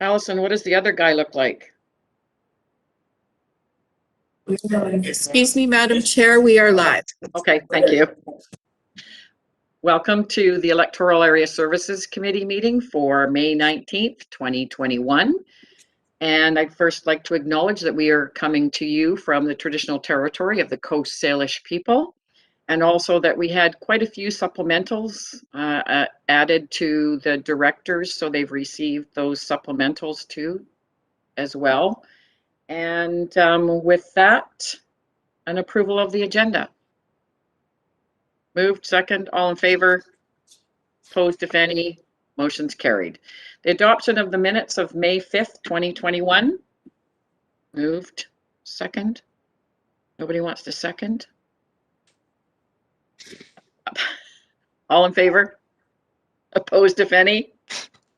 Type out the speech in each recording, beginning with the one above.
Allison, what does the other guy look like? Excuse me, Madam Chair, we are live. Okay, thank you. Welcome to the Electoral Area Services Committee meeting for May 19th, 2021. And I'd first like to acknowledge that we are coming to you from the traditional territory of the Coast Salish people, and also that we had quite a few supplementals added to the directors, so they've received those supplementals too as well. And with that, an approval of the agenda. Moved, second, all in favor? Opposed, if any? Motion's carried. The adoption of the minutes of May 5th, 2021. Moved, second. Nobody wants to second? All in favor? Opposed, if any?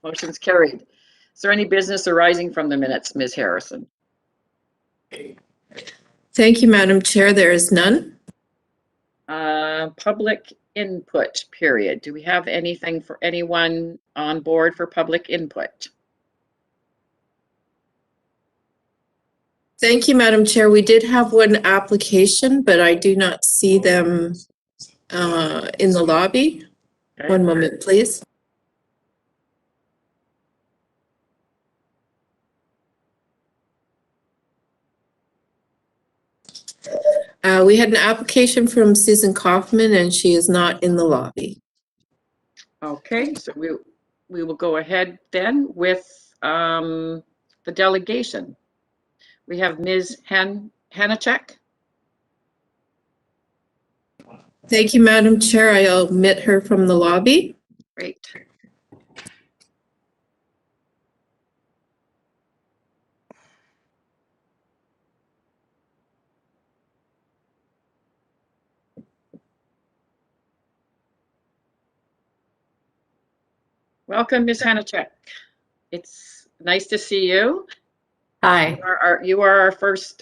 Motion's carried. Is there any business arising from the minutes, Ms. Harrison? Thank you, Madam Chair. There is none. Public input period. Do we have anything for anyone on board for public input? Thank you, Madam Chair. We did have one application, but I do not see them in the lobby. Okay. One moment, please. We had an application from Susan Kaufman, and she is not in the lobby. Okay, so we will go ahead then with the delegation. We have Ms. Hanachek. Thank you, Madam Chair. I'll omit her from the lobby. Great. Welcome, Ms. Hanachek. It's nice to see you. Hi. You are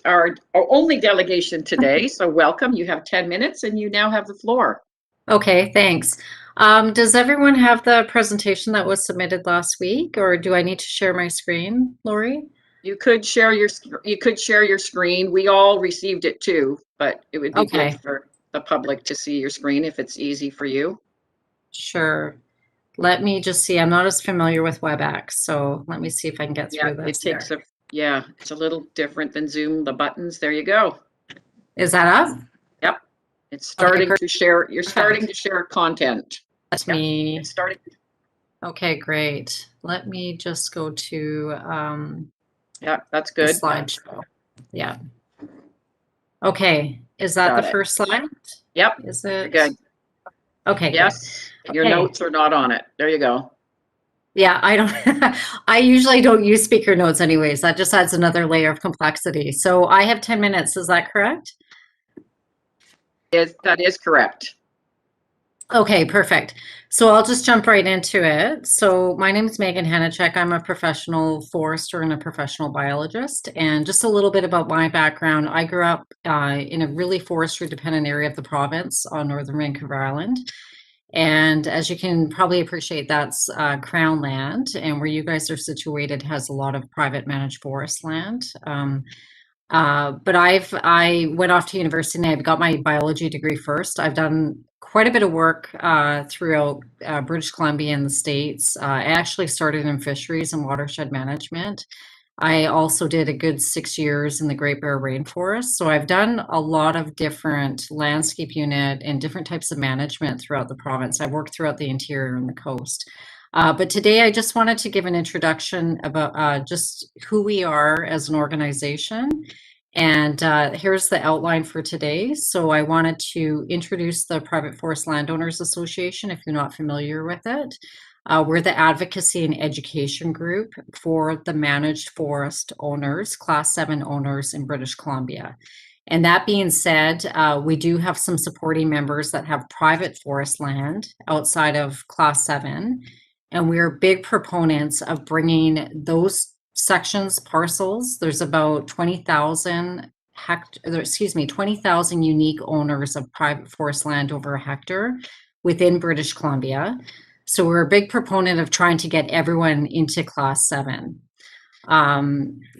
our only delegation today, so welcome. You have 10 minutes and you now have the floor. Okay, thanks. Does everyone have the presentation that was submitted last week, or do I need to share my screen, Lori? You could share your screen. We all received it too, but it would be good for the public to see your screen if it's easy for you. Sure. Let me just see. I'm not as familiar with WebEx, so let me see if I can get through this. It's a little different than Zoom. The buttons, there you go. Is that up? Yep. It's starting to share. You're starting to share content. That's me. It's starting. Okay, great. Let me just go to yeah, that's good. Slideshow. Yeah. Okay. Is that the first slide? Yep. Is it good? Okay. Yes. Good. Your notes are not on it. There you go. Yeah, I don't. I usually don't use speaker notes anyways. That just adds another layer of complexity. So I have 10 minutes. Is that correct? Yes, that is correct. Okay, perfect. So I'll just jump right into it. So my name is Megan Hanachek. I'm a professional forester and a professional biologist. And just a little bit about my background. I grew up in a really forestry dependent area of the province on northern Vancouver Island. And as you can probably appreciate, that's Crown land, and where you guys are situated has a lot of private managed forest land. But I went off to university and I got my biology degree first. I've done quite a bit of work throughout British Columbia and the States. I actually started in fisheries and watershed management. I also did a good 6 years in the Great Bear Rainforest. So I've done a lot of different landscape unit and different types of management throughout the province. I've worked throughout the interior and the coast. But today I just wanted to give an introduction about just who we are as an organization. And here's the outline for today. So I wanted to introduce the Private Forest Landowners Association, if you're not familiar with it. We're the advocacy and education group for the managed forest owners, Class 7 owners in British Columbia. And that being said, we do have some supporting members that have private forest land outside of Class 7. And we're big proponents of bringing those sections, parcels. There's about 20,000 unique owners of private forest land over a hectare within British Columbia. So we're a big proponent of trying to get everyone into Class 7.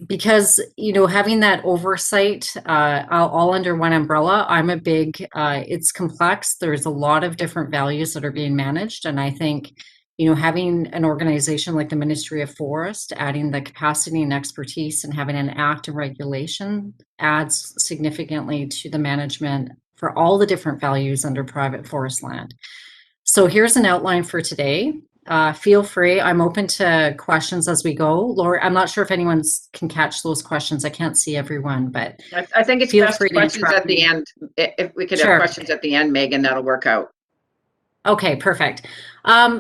Because, you know, having that oversight all under one umbrella, I'm a big, it's complex. There's a lot of different values that are being managed. And I think, you know, having an organization like the Ministry of Forest, adding the capacity and expertise and having an act and regulation adds significantly to the management for all the different values under private forest land. So here's an outline for today. Feel free. I'm open to questions as we go. Laura, I'm not sure if anyone can catch those questions. I can't see everyone, but I think it's feel best free to questions interrupt at the me. end. If we could have Sure. questions at the end, Megan, that'll work out. Okay, perfect.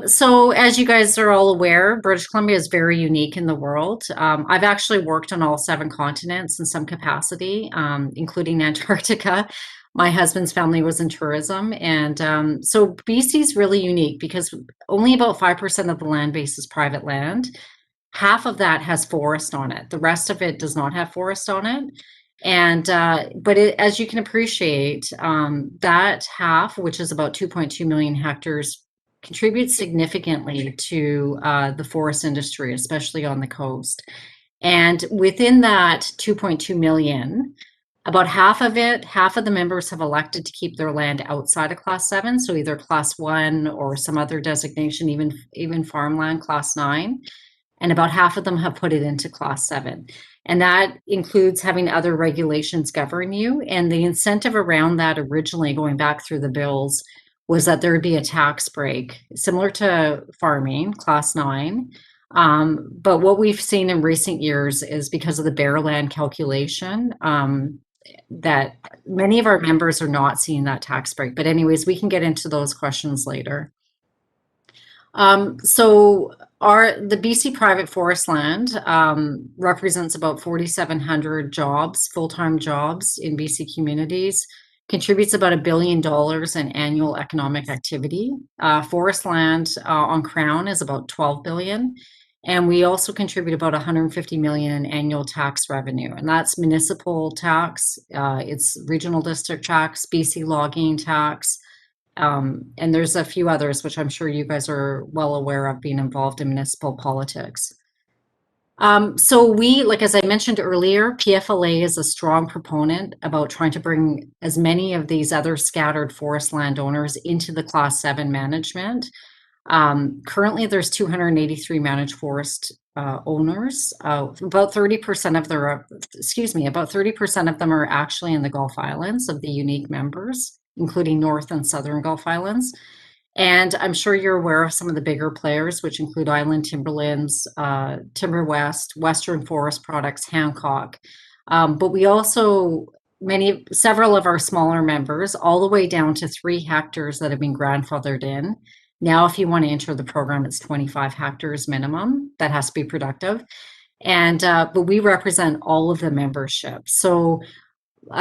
So as you guys are all aware, British Columbia is very unique in the world. I've actually worked on all 7 continents in some capacity, including Antarctica. My husband's family was in tourism. And so BC is really unique because only about 5% of the land base is private land. Half of that has forest on it. The rest of it does not have forest on it. And but as you can appreciate, that half, which is about 2.2 million hectares, contributes significantly to the forest industry, especially on the coast. And within that 2.2 million, about half of the members have elected to keep their land outside of Class 7, so either Class 1 or some other designation, even farmland, Class 9. And about half of them have put it into Class 7. And that includes having other regulations govern you. And the incentive around that originally, going back through the bills, was that there would be a tax break similar to farming, Class 9. But what we've seen in recent years is because of the bare land calculation, that many of our members are not seeing that tax break. But anyways, we can get into those questions later. So the BC private forest land represents about 4,700 jobs, full-time jobs in BC communities, contributes about $1 billion in annual economic activity. Forest land on Crown is about 12 billion. And we also contribute about 150 million in annual tax revenue. And that's municipal tax, it's regional district tax, BC logging tax, and there's a few others, which I'm sure you guys are well aware of being involved in municipal politics. So we, like, as I mentioned earlier, PFLA is a strong proponent about trying to bring as many of these other scattered forest landowners into the Class 7 management. Currently, there's 283 managed forest owners. About 30% of about 30% of them are actually in the Gulf Islands of the unique members, including North and Southern Gulf Islands. And I'm sure you're aware of some of the bigger players, which include Island Timberlands, Timber West, Western Forest Products, Hancock. But we also, several of our smaller members, all the way down to 3 hectares that have been grandfathered in. Now, if you want to enter the program, it's 25 hectares minimum. That has to be productive. And but we represent all of the membership. So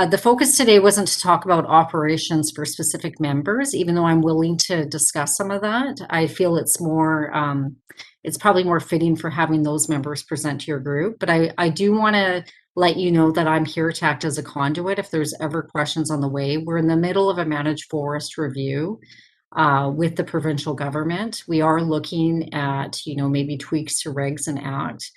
the focus today wasn't to talk about operations for specific members, even though I'm willing to discuss some of that. I feel it's more, it's probably more fitting for having those members present to your group. But I do want to let you know that I'm here to act as a conduit if there's ever questions on the way. We're in the middle of a managed forest review with the provincial government. We are looking at, you know, maybe tweaks to regs and act.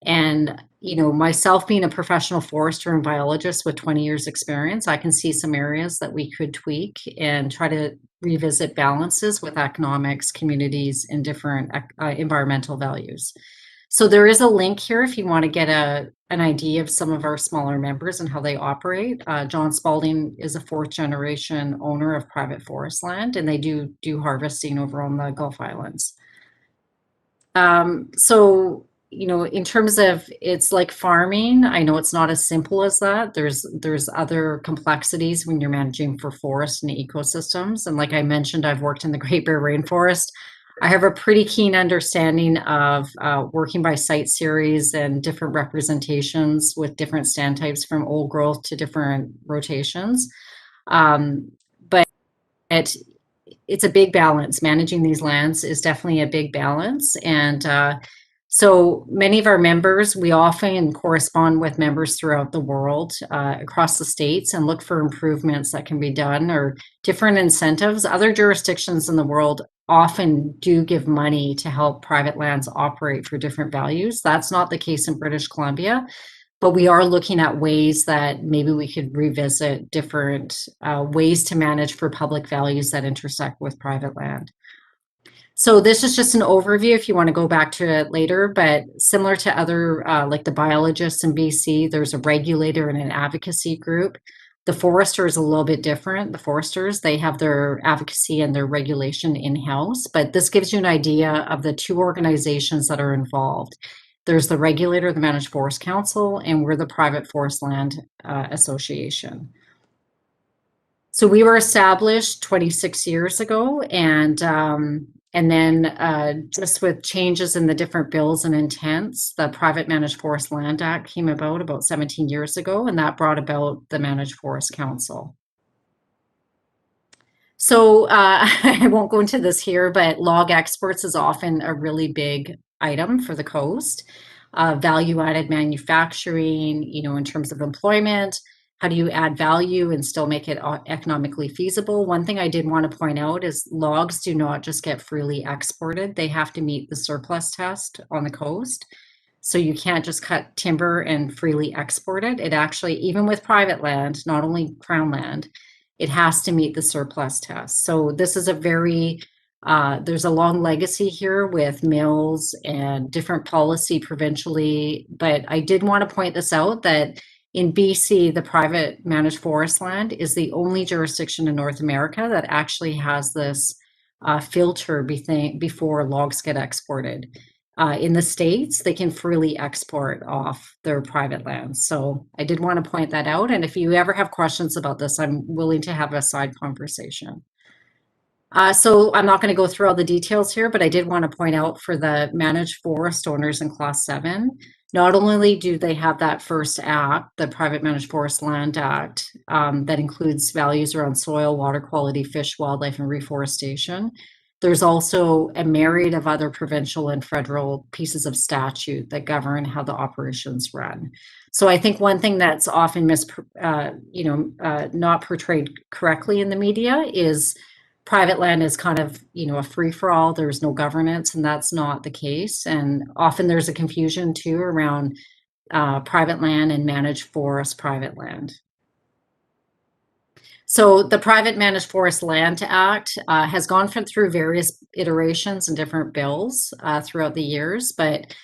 And, you know, myself being a professional forester and biologist with 20 years experience, I can see some areas that we could tweak and try to revisit balances with economics, communities, and different environmental values. So there is a link here if you want to get an idea of some of our smaller members and how they operate. John Spalding is a 4th generation owner of private forest land, and they do harvesting over on the Gulf Islands. So, you know, in terms of, it's like farming, I know it's not as simple as that. There's other complexities when you're managing for forests and ecosystems. And like I mentioned, I've worked in the Great Bear Rainforest. I have a pretty keen understanding of working by site series and different representations with different stand types from old growth to different rotations. But it's a big balance. Managing these lands is definitely a big balance. And so many of our members, we often correspond with members throughout the world, across the states, and look for improvements that can be done or different incentives. Other jurisdictions in the world often do give money to help private lands operate for different values. That's not the case in British Columbia, but we are looking at ways that maybe we could revisit different ways to manage for public values that intersect with private land. So this is just an overview if you want to go back to it later, but similar to other, like the biologists in BC, there's a regulator and an advocacy group. The forester is a little bit different. The foresters, they have their advocacy and their regulation in-house, but this gives you an idea of the two organizations that are involved. There's the regulator, the Managed Forest Council, and we're the Private Forest Land Association. So we were established 26 years ago, and then just with changes in the different bills and intents, the Private Managed Forest Land Act came about 17 years ago, and that brought about the Managed Forest Council. So I won't go into this here, but log exports is often a really big item for the coast. Value-added manufacturing, in terms of employment, how do you add value and still make it economically feasible? One thing I did want to point out is logs do not just get freely exported. They have to meet the surplus test on the coast. So you can't just cut timber and freely export it. It actually, even with private land, not only Crown land, it has to meet the surplus test. So this is a very, there's a long legacy here with mills and different policy provincially. But I did want to point this out that in BC, the private managed forest land is the only jurisdiction in North America that actually has this filter before logs get exported. In the States, they can freely export off their private lands. So I did want to point that out. And if you ever have questions about this, I'm willing to have a side conversation. So I'm not going to go through all the details here, but I did want to point out for the managed forest owners in Class 7, not only do they have that first act, the Private Managed Forest Land Act, that includes values around soil, water quality, fish, wildlife, and reforestation. There's also a myriad of other provincial and federal pieces of statute that govern how the operations run. So I think one thing that's often not portrayed correctly in the media is private land is kind of, a free-for-all. There's no governance, and that's not the case. And often there's a confusion too around private land and managed forest private land. So the Private Managed Forest Land Act has gone through various iterations and different bills throughout the years, but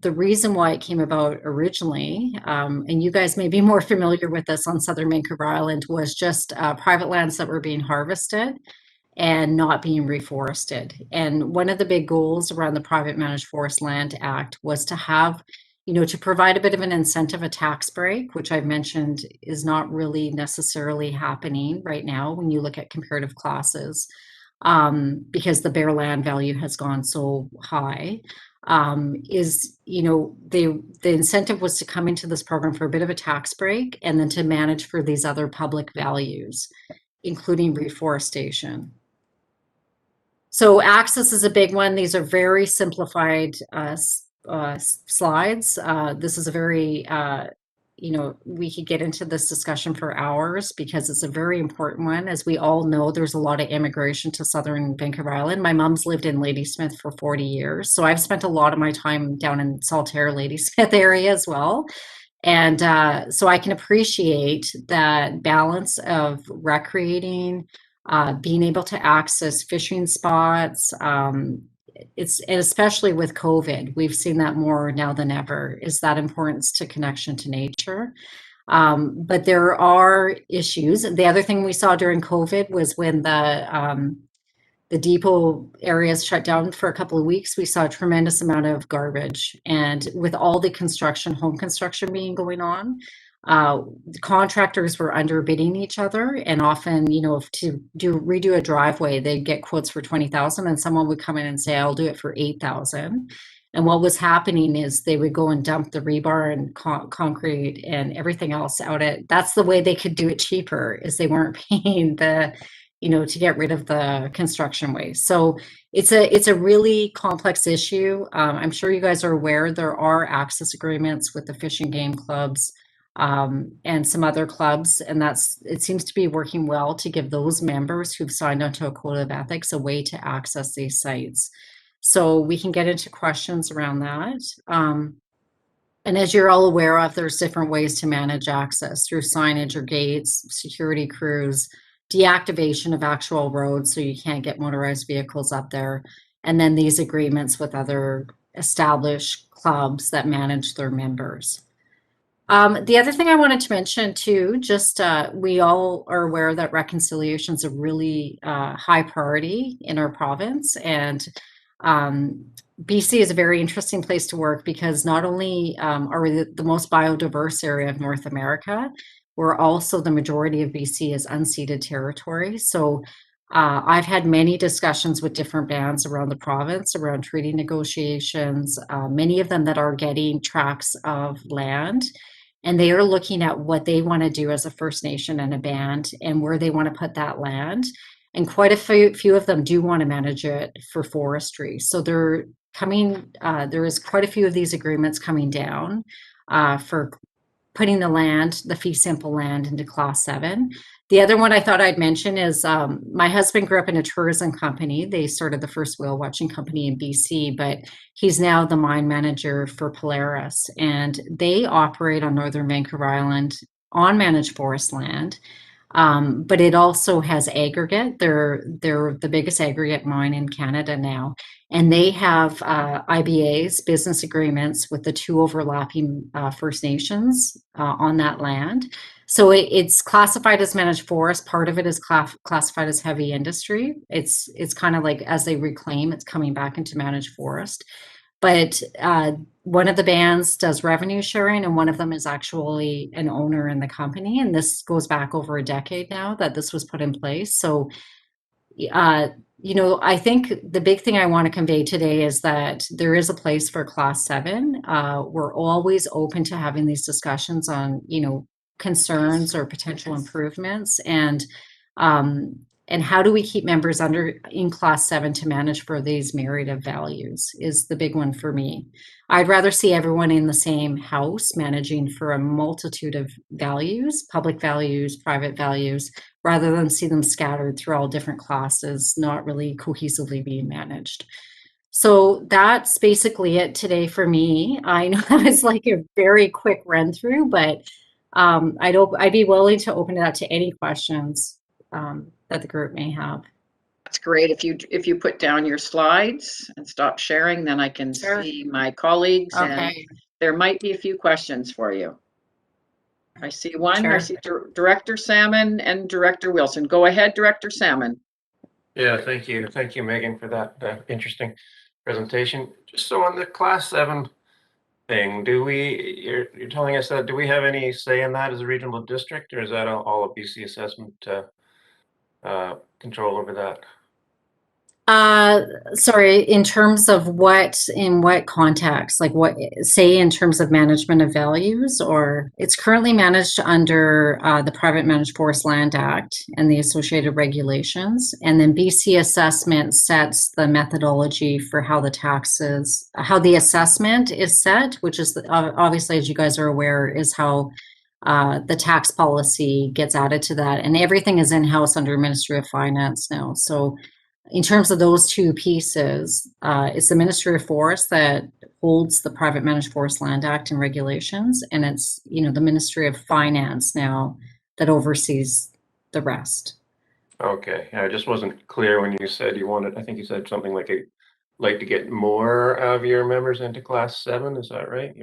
the reason why it came about originally, and you guys may be more familiar with this on Southern Vancouver Island, was just private lands that were being harvested and not being reforested. And one of the big goals around the Private Managed Forest Land Act was to have, to provide a bit of an incentive, a tax break, which I've mentioned is not really necessarily happening right now when you look at comparative classes, because the bare land value has gone so high. The incentive was to come into this program for a bit of a tax break and then to manage for these other public values, including reforestation. So access is a big one. These are very simplified slides. This is a very, we could get into this discussion for hours because it's a very important one. As we all know, there's a lot of immigration to Southern Vancouver Island. My mom's lived in Ladysmith for 40 years. So I've spent a lot of my time down in Saltaire, Ladysmith area as well. And so I can appreciate that balance of recreating, being able to access fishing spots. And especially with COVID, we've seen that more now than ever, is that importance to connection to nature. But there are issues. The other thing we saw during COVID was when the depot areas shut down for a couple of weeks, we saw a tremendous amount of garbage. And with all the construction, home construction being going on, the contractors were underbidding each other, and often, to redo a driveway, they'd get quotes for 20,000, and someone would come in and say, "I'll do it for 8,000." And what was happening is they would go and dump the rebar and concrete and everything else out that's the way they could do it cheaper, is they weren't paying to get rid of the construction waste. So it's a really complex issue. I'm sure you guys are aware there are access agreements with the Fish and Game clubs and some other clubs. And it seems to be working well to give those members who've signed onto a code of ethics a way to access these sites. So we can get into questions around that. And as you're all aware of, there's different ways to manage access through signage or gates, security crews, deactivation of actual roads so you can't get motorized vehicles up there, and then these agreements with other established clubs that manage their members. The other thing I wanted to mention too, just we all are aware that reconciliation is a really high priority in our province, and BC is a very interesting place to work because not only are we the most biodiverse area of North America, we're also the majority of BC is unceded territory. So I've had many discussions with different bands around the province around treaty negotiations, many of them that are getting tracts of land. And they are looking at what they want to do as a First Nation and a band and where they want to put that land. And quite a few of them do want to manage it for forestry. So they're coming, there is quite a few of these agreements coming down for putting the fee simple land into class 7. The other one I thought I'd mention is my husband grew up in a tourism company. They started the first whale watching company in BC, but he's now the mine manager for Polaris, and they operate on Northern Vancouver Island on managed forest land. But it also has aggregate. They're the biggest aggregate mine in Canada now, and they have IBAs, business agreements, with the 2 overlapping First Nations on that land. So it's classified as managed forest. Part of it is classified as heavy industry. It's kind of like as they reclaim, it's coming back into managed forest. But one of the bands does revenue sharing, and one of them is actually an owner in the company. And this goes back over a decade now that this was put in place. So, I think the big thing I want to convey today is that there is a place for class 7. We're always open to having these discussions on, concerns or potential improvements, and how do we keep members in class 7 to manage for these myriad of values is the big one for me. I'd rather see everyone in the same house managing for a multitude of values, public values, private values, rather than see them scattered through all different classes, not really cohesively being managed. So that's basically it today for me. I know that was like a very quick run through, but I'd be willing to open it up to any questions that the group may have. That's great. If you put down your slides and stop sharing, then I can Sure. see my colleagues, and Okay. there might be a few questions for you. I see one. Sure. I see Director Salmon and Director Wilson. Go ahead, Director Salmon. Yeah, thank you. Thank you, Megan, for that interesting presentation. Just so on the class 7 thing, you're telling us that, do we have any say in that as a regional district, or is that all a BC assessment control over that? Sorry, in terms of in what context, like what, say in terms of management of values, or it's currently managed under the Private Managed Forest Land Act and the associated regulations. And then BC assessment sets the methodology for how the assessment is set, which is obviously, as you guys are aware, is how the tax policy gets added to that. And everything is in-house under Ministry of Finance now. So in terms of those two pieces, it's the Ministry of Forest that holds the Private Managed Forest Land Act and regulations, and it's the Ministry of Finance now that oversees the rest. Okay, I just wasn't clear when you said you wanted. I think you said something like to get more of your members into class 7. Is that right?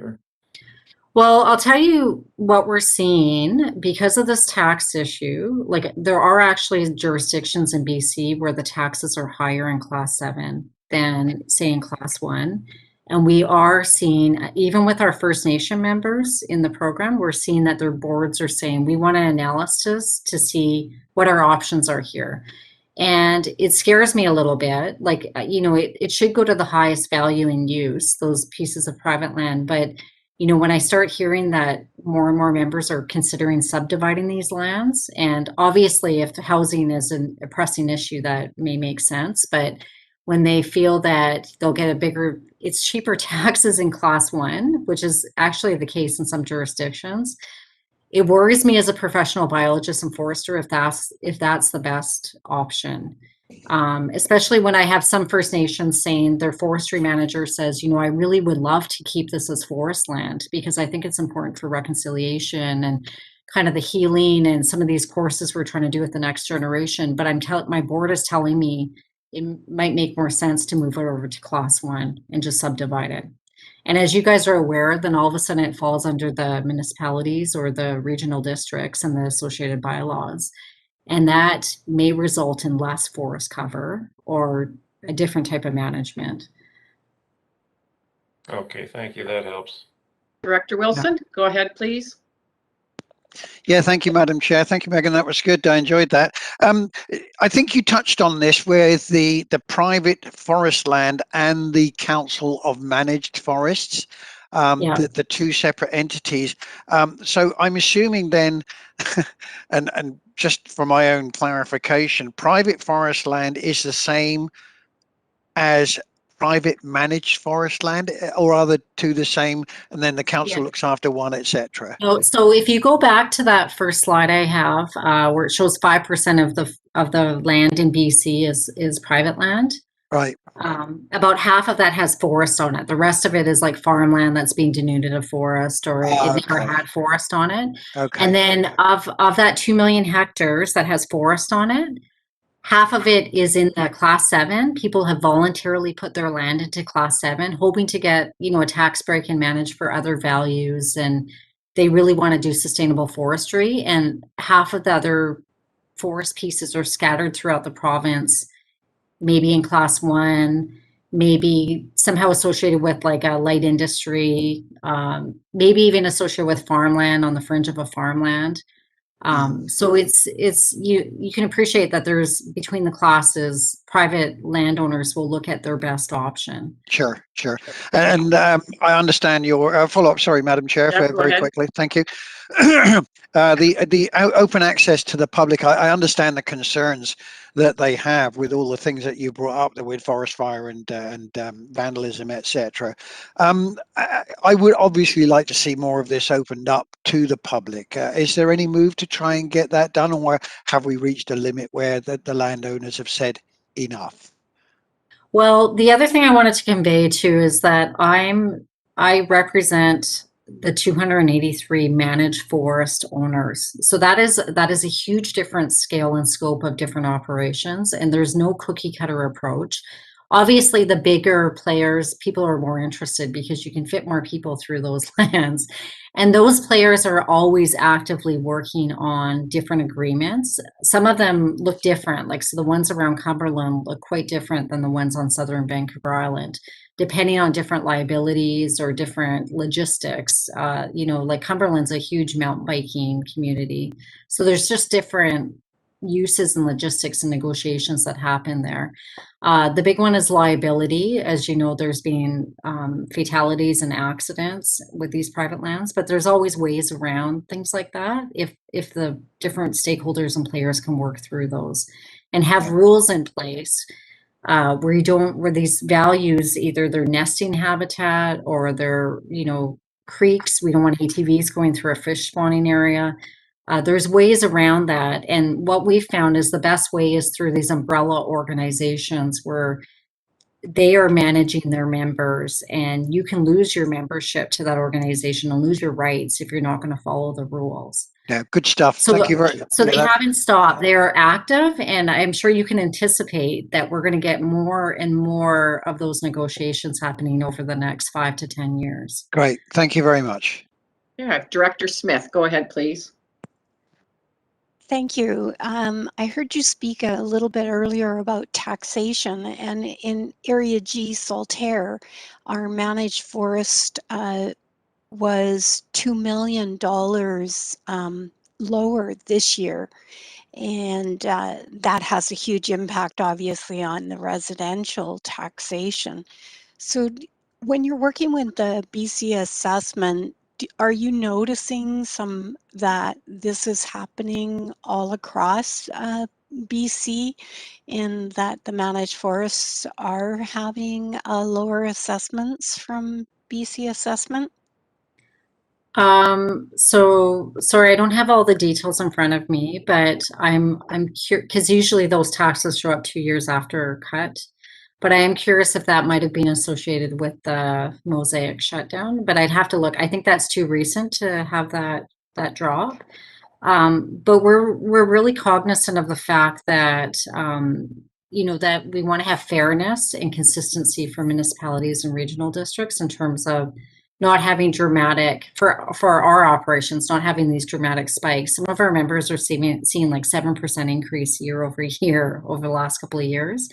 Well, I'll tell you what we're seeing because of this tax issue. Like, there are actually jurisdictions in BC where the taxes are higher in class 7 than, say, in class 1. And we are seeing, even with our First Nation members in the program, we're seeing that their boards are saying, we want an analysis to see what our options are here. And it scares me a little bit. Like, it should go to the highest value in use, those pieces of private land. But when I start hearing that more and more members are considering subdividing these lands, and obviously if housing is a pressing issue, that may make sense, but when they feel that they'll get it's cheaper taxes in class 1, which is actually the case in some jurisdictions, it worries me as a professional biologist and forester if that's the best option. Especially when I have some First Nations saying their forestry manager says, you know, I really would love to keep this as forest land because I think it's important for reconciliation and kind of the healing and some of these courses we're trying to do with the next generation. But my board is telling me it might make more sense to move it over to class 1 and just subdivide it. And as you guys are aware, then all of a sudden it falls under the municipalities or the regional districts and the associated bylaws. And that may result in less forest cover or a different type of management. Okay, thank you. That helps. Director Wilson, go ahead, please. Yeah, thank you, Madam Chair. Thank you, Megan. That was good. I enjoyed that. I think you touched on this with the private forest land and the Council of Managed Forests, the two separate entities. So I'm assuming then, and just for my own clarification, private forest land is the same as private managed forest land, or are the two the same and then the council looks after one, etc.? So if you go back to that first slide I have, where it shows 5% of the land in BC is private land. Right. About half of that has forest on it. The rest of it is like farmland that's being denuded of forest, or it never had forest on it. Okay. And then of that 2 million hectares that has forest on it, half of it is in the class 7. People have voluntarily put their land into class 7, hoping to get, you know, a tax break and manage for other values. And they really want to do sustainable forestry. And half of the other forest pieces are scattered throughout the province, maybe in class 1, maybe somehow associated with like a light industry, maybe even associated with farmland on the fringe of a farmland. So it's you can appreciate that there's between the classes, private landowners will look at their best option. Sure. And I understand your follow-up. Sorry, Madam Chair, very quickly. Thank you. The open access to the public, I understand the concerns that they have with all the things that you brought up with forest fire and vandalism, etc. I would obviously like to see more of this opened up to the public. Is there any move to try and get that done, or have we reached a limit where the landowners have said enough? Well, the other thing I wanted to convey too is that I represent the 283 managed forest owners. So that is a huge different scale and scope of different operations, and there's no cookie cutter approach. Obviously, the bigger players, people are more interested because you can fit more people through those lands. And those players are always actively working on different agreements. Some of them look different, like so the ones around Cumberland look quite different than the ones on southern Vancouver Island, depending on different liabilities or different logistics. You know, like Cumberland's a huge mountain biking community. So there's just different uses and logistics and negotiations that happen there. The big one is liability. As you know, there's been fatalities and accidents with these private lands, but there's always ways around things like that if the different stakeholders and players can work through those and have rules in place where these values, either their nesting habitat or their, you know, creeks. We don't want ATVs going through a fish spawning area. There's ways around that. And what we've found is the best way is through these umbrella organizations where they are managing their members, and you can lose your membership to that organization and lose your rights if you're not going to follow the rules. Yeah, good stuff. So, Thank you very much. So they haven't stopped. They are active, and I'm sure you can anticipate that we're going to get more and more of those negotiations happening over the next 5 to 10 years. Great. Thank you very much. Yeah, Director Smith, go ahead, please. Thank you. I heard you speak a little bit earlier about taxation, and in Area G, Saltaire, our managed forest was $2 million lower this year. And that has a huge impact, obviously, on the residential taxation. So when you're working with the BC assessment, are you noticing that this is happening all across BC, in that the managed forests are having lower assessments from BC assessment? So sorry, I don't have all the details in front of me, but I'm curious because usually those taxes show up 2 years after cut. But I am curious if that might have been associated with the Mosaic shutdown. But I'd have to look. I think that's too recent to have that drop. But we're really cognizant of the fact that that we want to have fairness and consistency for municipalities and regional districts in terms of not having dramatic for our operations, not having these dramatic spikes. Some of our members are seeing like 7% increase year over year over the last couple of years.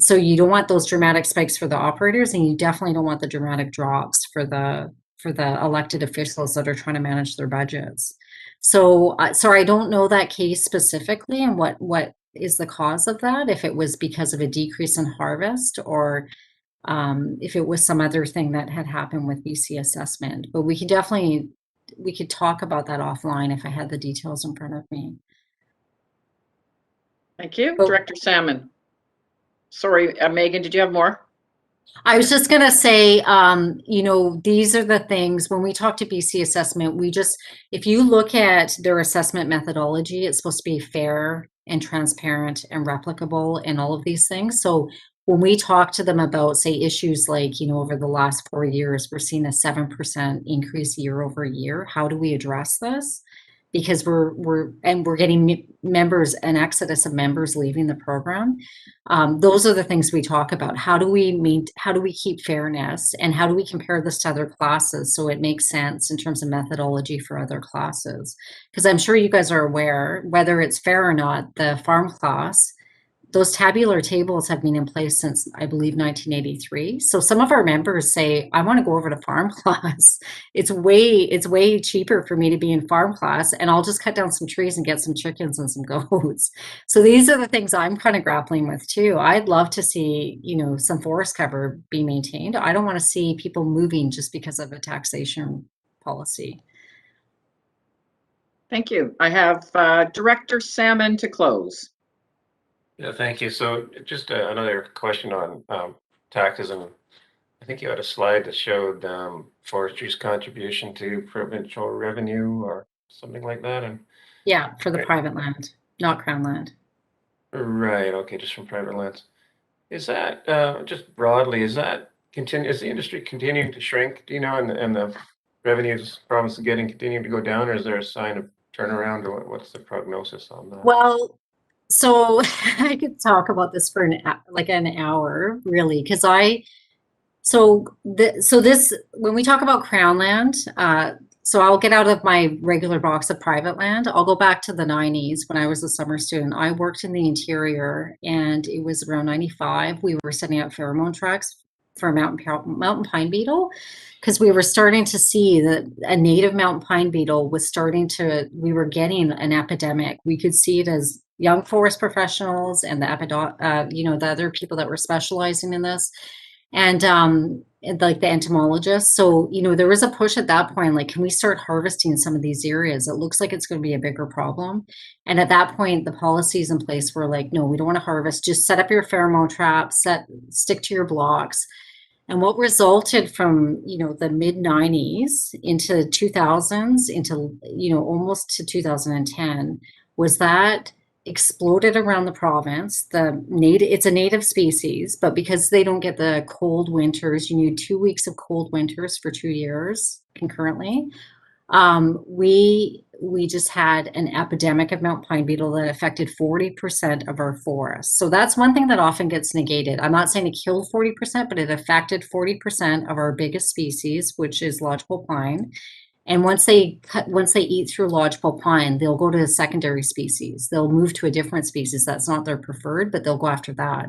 So you don't want those dramatic spikes for the operators, and you definitely don't want the dramatic drops for the elected officials that are trying to manage their budgets. So sorry, I don't know that case specifically and what is the cause of that, if it was because of a decrease in harvest or if it was some other thing that had happened with BC assessment. But we could talk about that offline if I had the details in front of me. Thank you. Oh. Director Salmon. Sorry, Megan, did you have more? I was just going to say, these are the things when we talk to BC assessment, if you look at their assessment methodology, it's supposed to be fair and transparent and replicable and all of these things. So when we talk to them about, say, issues like, over the last 4 years, we're seeing a 7% increase year over year. How do we address this? Because we're getting members, an exodus of members leaving the program. Those are the things we talk about. How do we keep fairness, and how do we compare this to other classes so it makes sense in terms of methodology for other classes? Because I'm sure you guys are aware, whether it's fair or not, the farm class, those tabular tables have been in place since, I believe, 1983. So some of our members say, I want to go over to farm class. It's way cheaper for me to be in farm class, and I'll just cut down some trees and get some chickens and some goats. So these are the things I'm kind of grappling with too. I'd love to see, some forest cover be maintained. I don't want to see people moving just because of a taxation policy. Thank you. I have Director Salmon to close. Yeah, thank you. So just another question on taxes, and I think you had a slide that showed forestry's contribution to provincial revenue or something like that. And yeah, for the private land, not crown land. Right. Okay, just from private lands. Is that just broadly? Is the industry continuing to shrink? Do you know, and the revenues promise of getting continuing to go down, or is there a sign of turnaround, or what's the prognosis on that? Well, so I could talk about this for an hour, really, because when we talk about crown land, so I'll get out of my regular box of private land. I'll go back to the 90s when I was a summer student. I worked in the interior, and it was around 95. We were setting up pheromone tracks for mountain pine beetle, because we were starting to see that a native mountain pine beetle we were getting an epidemic. We could see it as young forest professionals and the other people that were specializing in this, and like the entomologists. So, there was a push at that point, like, can we start harvesting some of these areas? It looks like it's going to be a bigger problem. And at that point, the policies in place were like, no, we don't want to harvest. Just set up your pheromone traps, stick to your blocks. And what resulted from, the mid 90s into 2000s, into, almost to 2010, was that exploded around the province. It's a native species, but because they don't get the cold winters, you need 2 weeks of cold winters for 2 years concurrently. We just had an epidemic of mountain pine beetle that affected 40% of our forests. So that's one thing that often gets negated. I'm not saying it killed 40%, but it affected 40% of our biggest species, which is lodgepole pine. And once they eat through lodgepole pine, they'll go to a secondary species. They'll move to a different species that's not their preferred, but they'll go after that.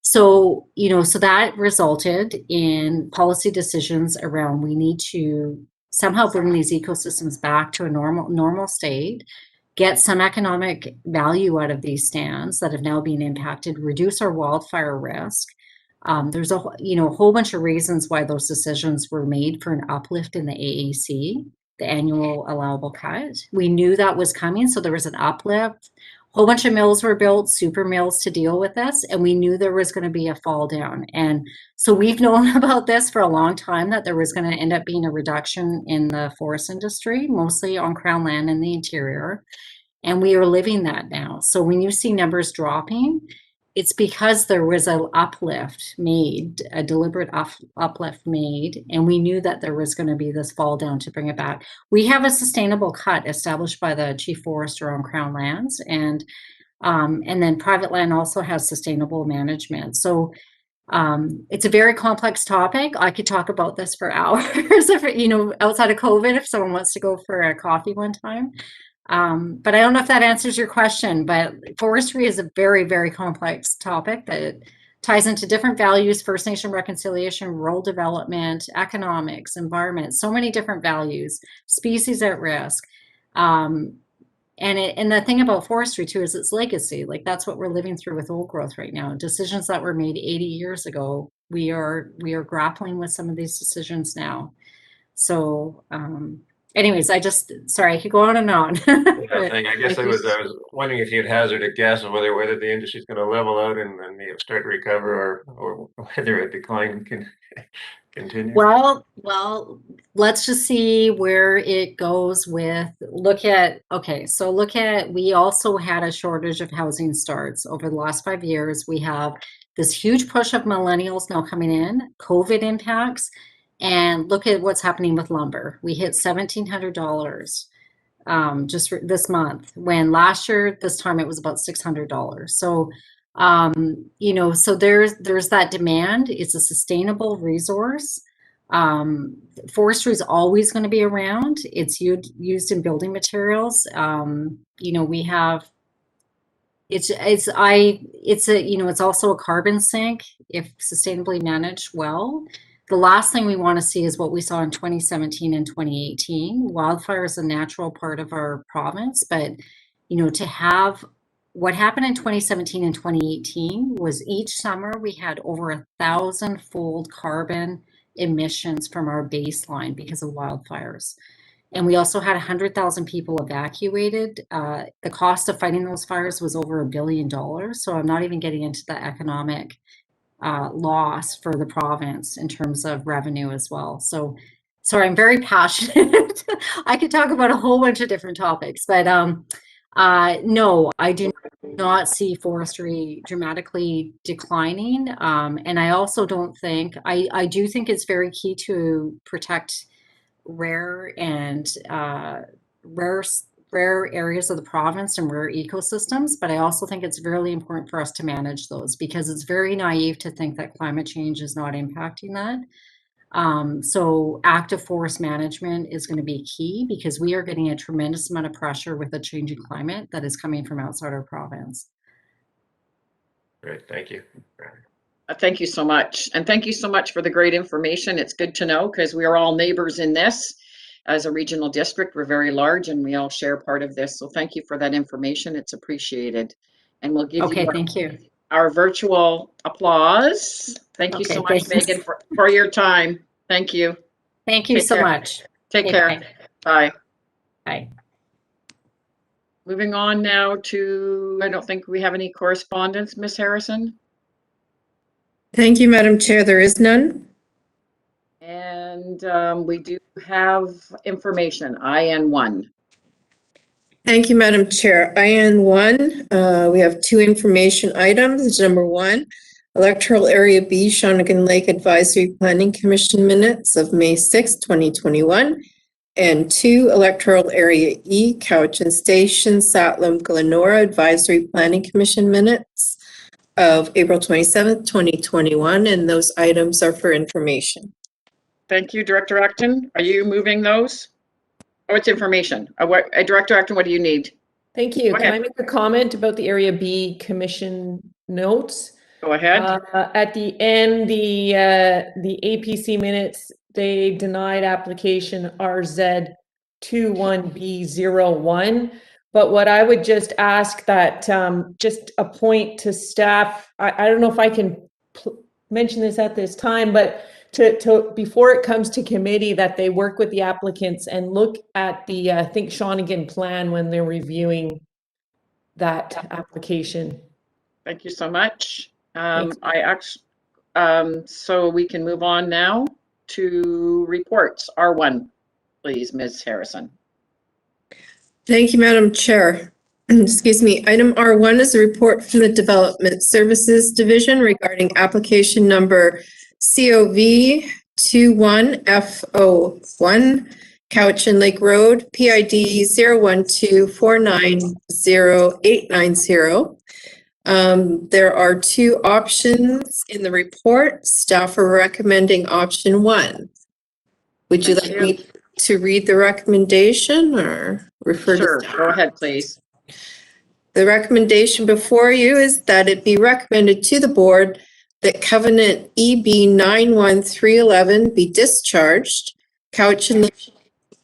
So, so that resulted in policy decisions around, we need to somehow bring these ecosystems back to a normal state, get some economic value out of these stands that have now been impacted, reduce our wildfire risk. There's a whole bunch of reasons why those decisions were made for an uplift in the AAC, the annual allowable cut. We knew that was coming, so there was an uplift. whole bunch of mills were built, super mills, to deal with this, and we knew there was going to be a fall down. And so we've known about this for a long time, that there was going to end up being a reduction in the forest industry, mostly on Crown land in the interior. And we are living that now. So when you see numbers dropping, it's because there was an uplift made, a deliberate uplift made, and we knew that there was going to be this fall down to bring it back. We have a sustainable cut established by the chief forester on Crown lands, and then private land also has sustainable management. So it's a very complex topic. I could talk about this for hours, if, outside of COVID, if someone wants to go for a coffee one time. But I don't know if that answers your question, but forestry is a very, very complex topic that ties into different values: First Nation reconciliation, rural development, economics, environment, so many different values, species at risk. And the thing about forestry too is its legacy. Like, that's what we're living through with old growth right now. Decisions that were made 80 years ago, we are grappling with some of these decisions now. So anyways, sorry, I could go on and on. Yeah, I guess I was wondering if you'd hazard a guess on whether the industry is going to level out and then start to recover, or whether a decline can continue. Well, let's just see where it goes with, we also had a shortage of housing starts over the last 5 years. We have this huge push of millennials now coming in, COVID impacts, and look at what's happening with lumber. We hit $1,700 just this month, when last year this time it was about $600. So so there's that demand. It's a sustainable resource. Forestry is always going to be around. It's used in building materials. We have it's also a carbon sink if sustainably managed well. The last thing we want to see is what we saw in 2017 and 2018. Wildfire is a natural part of our province, but to have what happened in 2017 and 2018 was each summer we had over 1,000-fold carbon emissions from our baseline because of wildfires. And we also had 100,000 people evacuated. The cost of fighting those fires was over $1 billion. So I'm not even getting into the economic loss for the province in terms of revenue as well. So sorry, I'm very passionate. I could talk about a whole bunch of different topics, but no, I do not see forestry dramatically declining. And I also don't think, I do think it's very key to protect rare areas of the province and rare ecosystems, but I also think it's really important for us to manage those, because it's very naive to think that climate change is not impacting that. So active forest management is going to be key, because we are getting a tremendous amount of pressure with the changing climate that is coming from outside our province. Great, thank you. Thank you so much. And thank you so much for the great information. It's good to know, because we are all neighbors in this. As a regional district, we're very large and we all share part of this. So thank you for that information. It's appreciated. And we'll give Thank you. Our virtual applause. Thank you so much, Megan, for your time. Thank you. Thank you so much. Take care. Bye. Bye. Moving on now to, I don't think we have any correspondence, Ms. Harrison. Thank you, Madam Chair. There is none. And we do have information, IN1. Thank you, Madam Chair. IN1, we have 2 information items. Number 1, Electoral Area B, Shawnigan Lake Advisory Planning Commission minutes of May 6, 2021. And 2, Electoral Area E, Cowichan Station, Satlam, Glenora Advisory Planning Commission minutes of April 27th, 2021. And those items are for information. Thank you, Director Acton. Are you moving those? Oh, it's information. Director Acton, what do you need? Thank you. Can I make a comment about the Area B Commission notes? Go ahead. At the end, the APC minutes, they denied application RZ21B01. But what I would just ask that, just a point to staff, I don't know if I can mention this at this time, but to before it comes to committee, that they work with the applicants and look at the Think Shawnigan plan when they're reviewing that application. Thank you so much. Thanks. So we can move on now to reports. R1, please, Ms. Harrison. Thank you, Madam Chair. Excuse me. Item R1 is a report from the Development Services Division regarding application number COV 21F01, Couch and Lake Road, PID 012490890. There are two options in the report. Staff are recommending option 1. Would you Thank like me to read the recommendation or refer to Sure, staff? go ahead, please. The recommendation before you is that it be recommended to the board that covenant EB 91311 be discharged. Couch and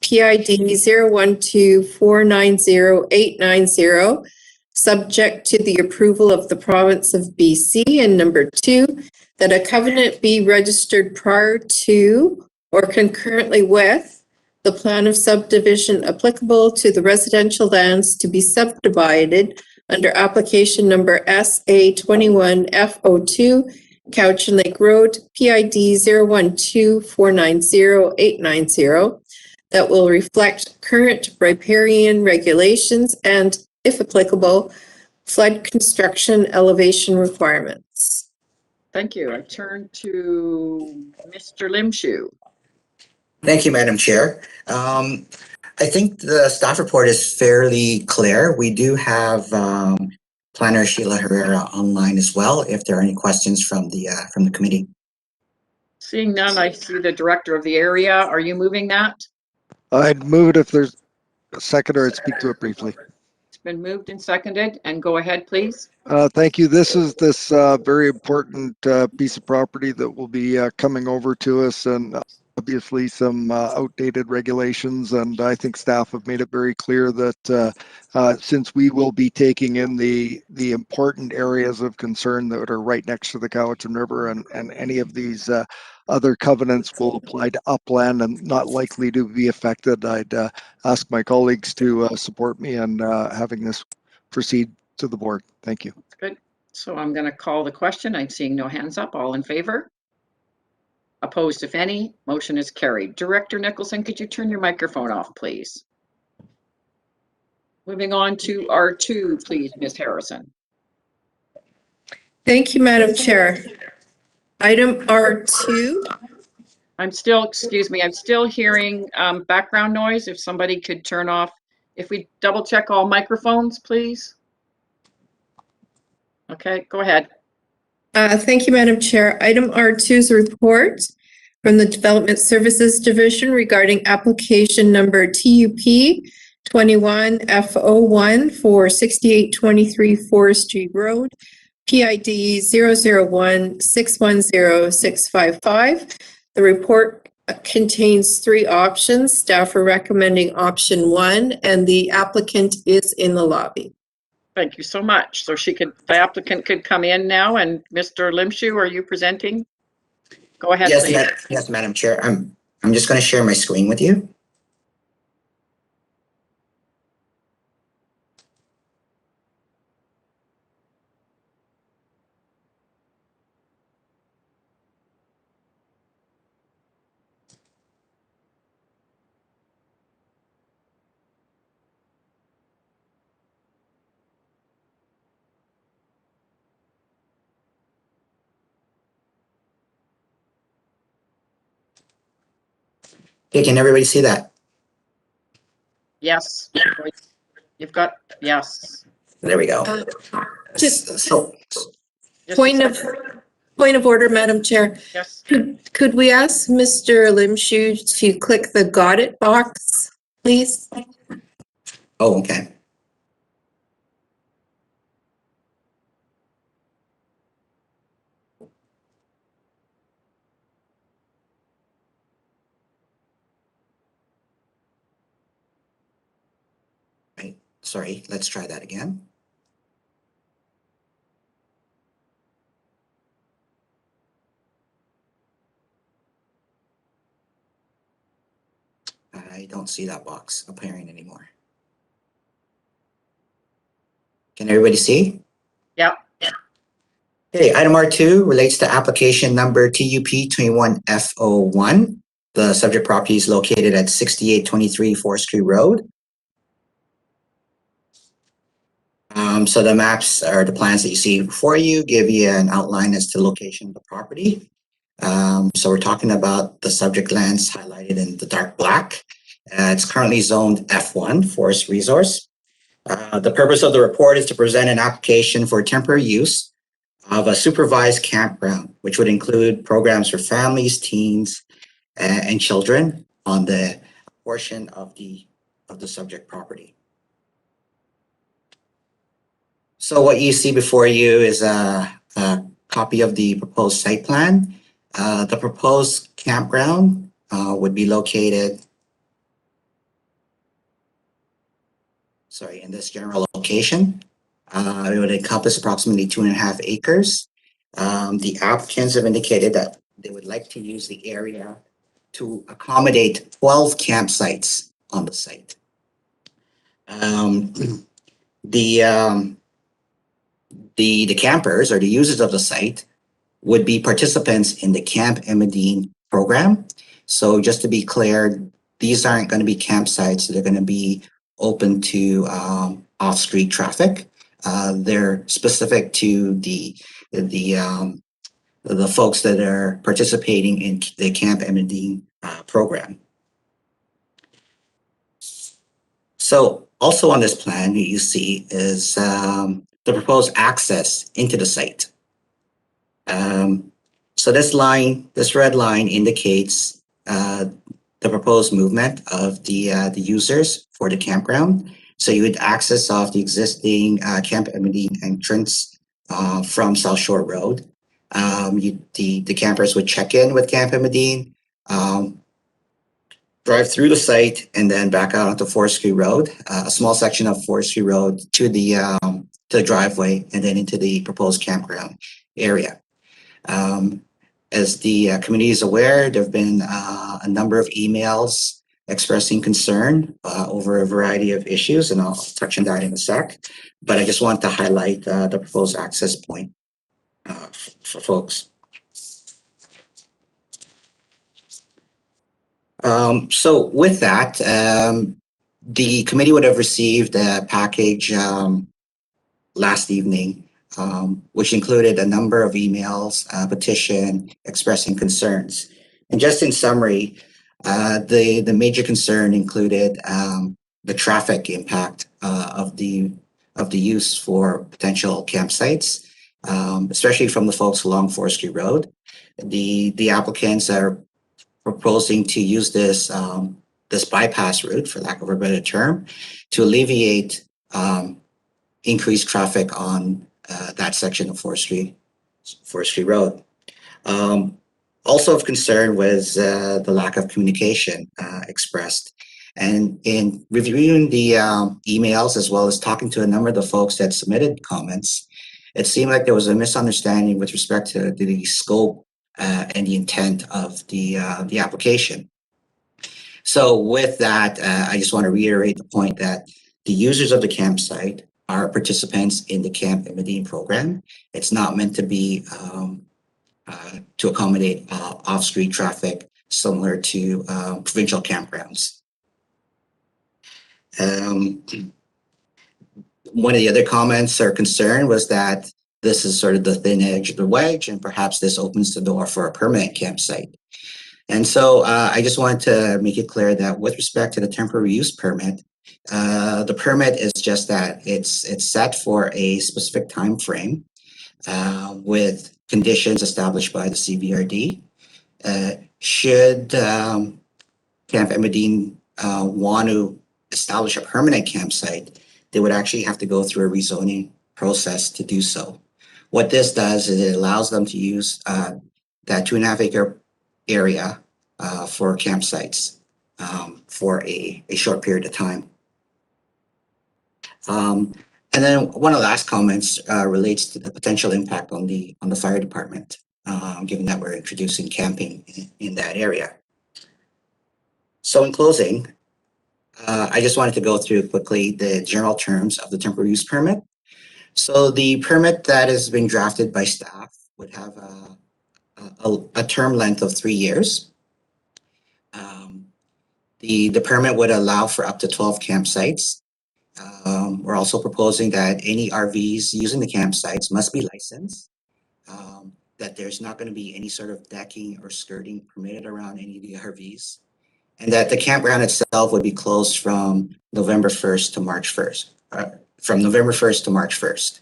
PID 012490890, subject to the approval of the province of BC. And number 2, that a covenant be registered prior to or concurrently with the plan of subdivision applicable to the residential lands to be subdivided under application number SA21F02, Couch and Lake Road, PID 012490890, that will reflect current riparian regulations and, if applicable, flood construction elevation requirements. Thank you. I turn to Mr. Limshu. Thank you, Madam Chair. I think the staff report is fairly clear. We do have Planner Sheila Herrera online as well, if there are any questions from the committee. Seeing none, I see the director of the area. Are you moving that? I'd move it if there's a second, or I'd speak to it briefly. It's been moved and seconded, and go ahead, please. Thank you. This is this very important piece of property that will be coming over to us, and obviously some outdated regulations. And I think staff have made it very clear that since we will be taking in the important areas of concern that are right next to the Cowichan River, and any of these other covenants will apply to upland and not likely to be affected, I'd ask my colleagues to support me in having this proceed to the board. Thank you. Good. So I'm going to call the question. I'm seeing no hands up. All in favor? Opposed, if any? Motion is carried. Director Nicholson, could you turn your microphone off, please? Moving on to R2, please, Ms. Harrison. Thank you, Madam Chair. Item R2. Excuse me, I'm still hearing background noise. If somebody could turn off, if we double check all microphones, please. Okay, go ahead. Thank you, Madam Chair. Item R2 is a report from the Development Services Division regarding application number TUP 21F01 for 6823 Forestry Road, PID 001610655. The report contains 3 options. Staff are recommending option 1, and the applicant is in the lobby. Thank you so much. So the applicant could come in now, and Mr. Limshu, are you presenting? Go ahead, Yes, please. yes, Madam Chair. I'm just going to share my screen with you. Okay, can everybody see that? Yes. You've got, yes. There we go. Just So, Just a point of order, Madam Chair. Yes. Could we ask Mr. Limshu to click the got it box, please? oh, okay. Right. Sorry, let's try that again. I don't see that box appearing anymore. Can everybody see? Yeah. Okay, item R2 relates to application number TUP 21F01. The subject property is located at 6823 Forestry Road. So the maps or the plans that you see before you give you an outline as to the location of the property. So we're talking about the subject lands highlighted in the dark black. It's currently zoned F1, Forest Resource. The purpose of the report is to present an application for temporary use of a supervised campground, which would include programs for families, teens, and children on the portion of the subject property. So what you see before you is a copy of the proposed site plan. The proposed campground would be located, in this general location. It would encompass approximately 2.5 acres. The applicants have indicated that they would like to use the area to accommodate 12 campsites on the site. The campers or the users of the site would be participants in the Camp Emmeline program. So just to be clear, these aren't going to be campsites that are going to be open to off-street traffic. They're specific to the folks that are participating in the Camp Emmeline program. So also on this plan, you see is the proposed access into the site. So this red line indicates the proposed movement of the users for the campground. So you would access off the existing Camp Emmeline entrance from South Shore Road. The campers would check in with Camp Emmeline, drive through the site, and then back out onto Forestry Road, a small section of Forestry Road to the driveway, and then into the proposed campground area. As the community is aware, there have been a number of emails expressing concern over a variety of issues, and I'll touch on that in a sec. But I just want to highlight the proposed access point for folks. So with that, the committee would have received a package last evening, which included a number of emails, petition expressing concerns. And just in summary, the major concern included the traffic impact of the use for potential campsites, especially from the folks along Forestry Road. The applicants are proposing to use this bypass route, for lack of a better term, to alleviate increased traffic on that section of Forestry Road. Also of concern was the lack of communication expressed. And in reviewing the emails, as well as talking to a number of the folks that submitted comments, it seemed like there was a misunderstanding with respect to the scope and the intent of the application. So with that, I just want to reiterate the point that the users of the campsite are participants in the Camp Emmeline program. It's not meant to be to accommodate off-street traffic similar to provincial campgrounds. One of the other comments or concern was that this is sort of the thin edge of the wedge, and perhaps this opens the door for a permanent campsite. And so I just wanted to make it clear that with respect to the temporary use permit, the permit is just that it's set for a specific time frame with conditions established by the CBRD. Should Camp Emmeline want to establish a permanent campsite, they would actually have to go through a rezoning process to do so. What this does is it allows them to use that 2.5 acre area for campsites for a short period of time. And then one of the last comments relates to the potential impact on the fire department, given that we're introducing camping in that area. So in closing, I just wanted to go through quickly the general terms of the temporary use permit. So the permit that has been drafted by staff would have a term length of 3 years. The permit would allow for up to 12 campsites. We're also proposing that any RVs using the campsites must be licensed, that there's not going to be any sort of decking or skirting permitted around any of the RVs, and that the campground itself would be closed from November 1st to March 1st. From November 1st to March 1st.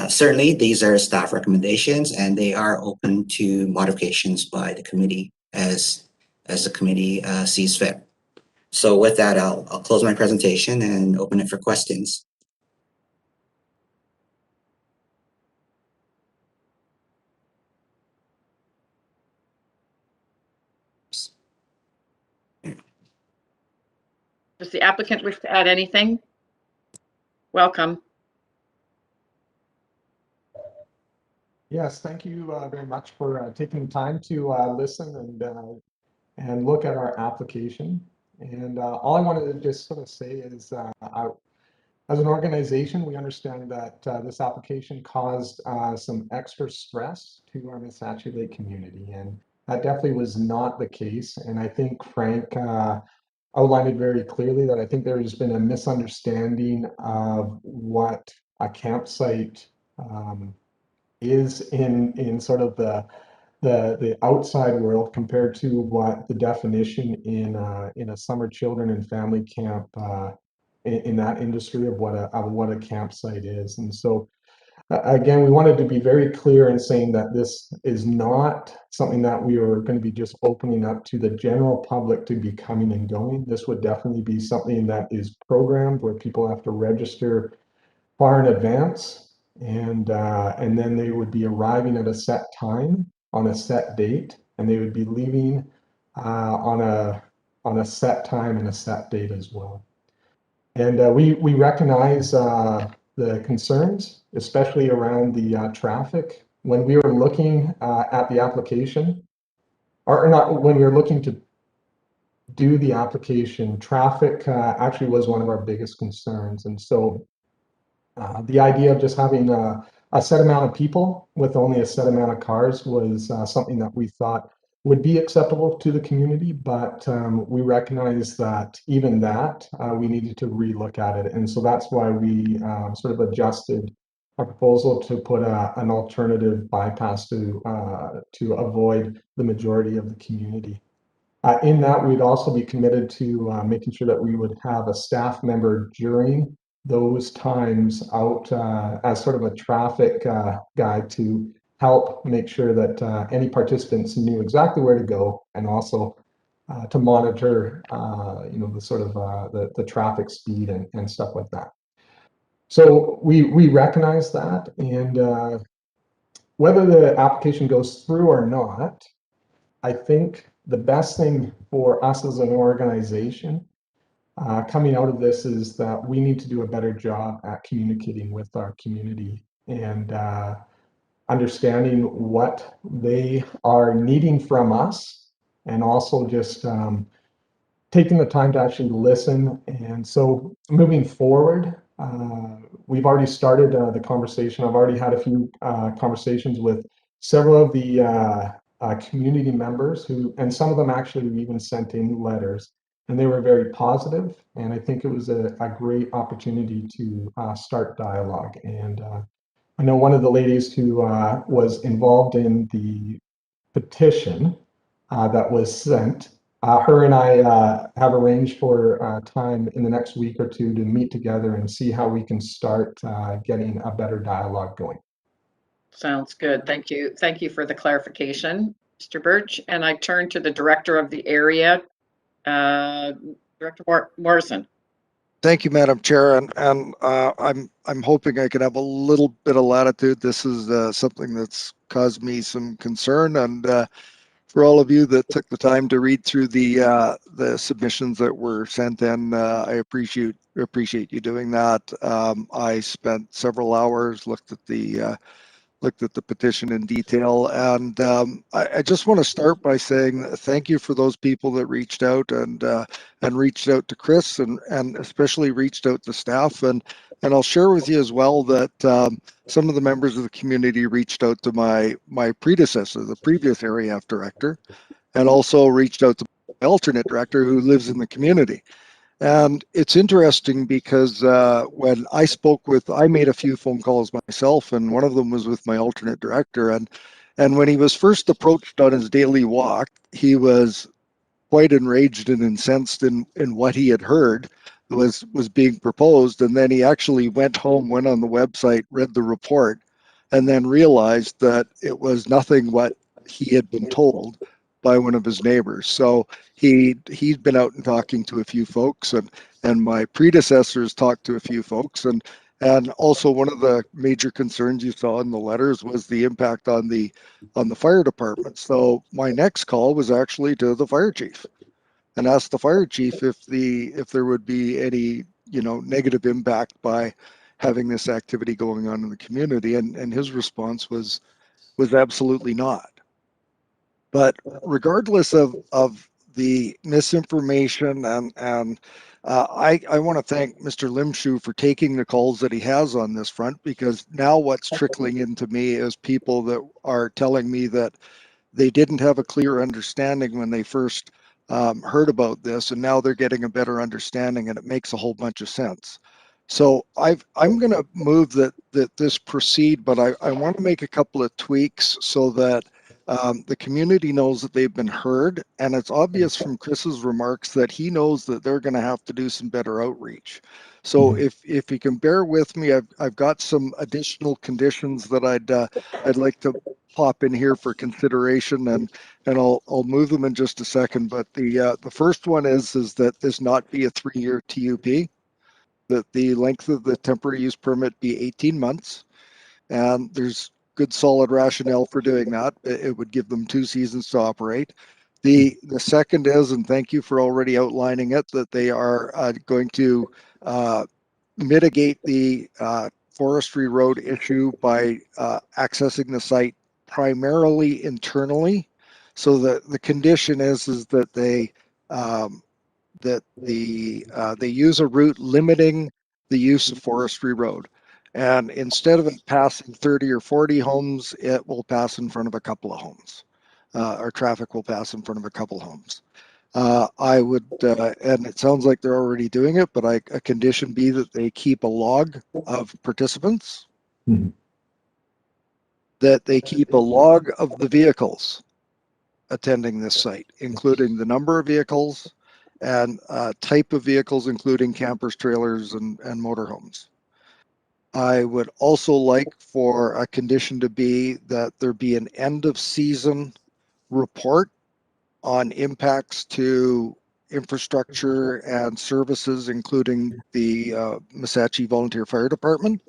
Certainly, these are staff recommendations, and they are open to modifications by the committee as the committee sees fit. So with that, I'll close my presentation and open it for questions. Does the applicant wish to add anything? Welcome. Yes, thank you very much for taking the time to listen and look at our application. And all I wanted to just sort of say is, as an organization, we understand that this application caused some extra stress to our Missachi Lake community, and that definitely was not the case. And I think Frank outlined it very clearly that I think there has been a misunderstanding of what a campsite is in sort of the outside world compared to what the definition in a summer children and family camp in that industry of what a campsite is. And so again, we wanted to be very clear in saying that this is not something that we are going to be just opening up to the general public to be coming and going. This would definitely be something that is programmed where people have to register far in advance, and then they would be arriving at a set time on a set date, and they would be leaving on a set time and a set date as well. And we recognize the concerns, especially around the traffic. When we were looking at the application, or not, when we were looking to do the application, traffic actually was one of our biggest concerns. And so the idea of just having a set amount of people with only a set amount of cars was something that we thought would be acceptable to the community, but we recognize that even that we needed to relook at it. And so that's why we sort of adjusted our proposal to put an alternative bypass to avoid the majority of the community. In that, we'd also be committed to making sure that we would have a staff member during those times out as sort of a traffic guide to help make sure that any participants knew exactly where to go, and also to monitor, the sort of the traffic speed and stuff like that. So we recognize that, and whether the application goes through or not, I think the best thing for us as an organization coming out of this is that we need to do a better job at communicating with our community and understanding what they are needing from us, and also just taking the time to actually listen. And so moving forward, we've already started the conversation. I've already had a few conversations with several of the community members and some of them actually even sent in letters, and they were very positive. And I think it was a great opportunity to start dialogue. And I know one of the ladies who was involved in the petition that was sent, her and I have arranged for time in the next week or two to meet together and see how we can start getting a better dialogue going. Sounds good. Thank you. Thank you for the clarification, Mr. Birch. And I turn to the director of the area, Director Morrison. Thank you, Madam Chair, and I'm hoping I can have a little bit of latitude. This is something that's caused me some concern, and for all of you that took the time to read through the submissions that were sent in, I appreciate you doing that. I spent several hours, looked at the looked at the petition in detail. And I just want to start by saying thank you for those people that reached out and reached out to Chris and especially reached out to staff. And I'll share with you as well that some of the members of the community reached out to my predecessor, the previous area F director, and also reached out to my alternate director who lives in the community. And it's interesting because when I made a few phone calls myself, and one of them was with my alternate director. And when he was first approached on his daily walk, he was quite enraged and incensed in what he had heard was being proposed. And then he actually went home, went on the website, read the report, and then realized that it was nothing what he had been told by one of his neighbors. So he'd been out and talking to a few folks, and my predecessors talked to a few folks, and also one of the major concerns you saw in the letters was the impact on the fire department. So my next call was actually to the fire chief and asked the fire chief if there would be any negative impact by having this activity going on in the community, and his response was absolutely not. But regardless of the misinformation and I want to thank Mr. Limshu for taking the calls that he has on this front, because now what's trickling into me is people that are telling me that they didn't have a clear understanding when they first heard about this, and now they're getting a better understanding, and it makes a whole bunch of sense. So I'm going to move that this proceed, but I want to make a couple of tweaks so that the community knows that they've been heard, and it's obvious from Chris's remarks that he knows that they're going to have to do some better outreach. So if you can bear with me, I've got some additional conditions that I'd like to pop in here for consideration, and I'll move them in just a second. But the first one is that this not be a 3-year TUP, that the length of the temporary use permit be 18 months, and there's good solid rationale for doing that. It would give them 2 seasons to operate. The second is, and thank you for already outlining it, that they are going to mitigate the forestry road issue by accessing the site primarily internally. So the condition is that they use a route limiting the use of forestry road. And instead of it passing 30 or 40 homes, it will pass in front of a couple of homes. Or traffic will pass in front of a couple of homes. I would, and it sounds like they're already doing it, but a condition be that they keep a log of participants, that they keep a log of the vehicles attending this site, including the number of vehicles and type of vehicles, including campers, trailers, and motorhomes. I would also like for a condition to be that there be an end of season report on impacts to infrastructure and services, including the Missachi Volunteer Fire Department.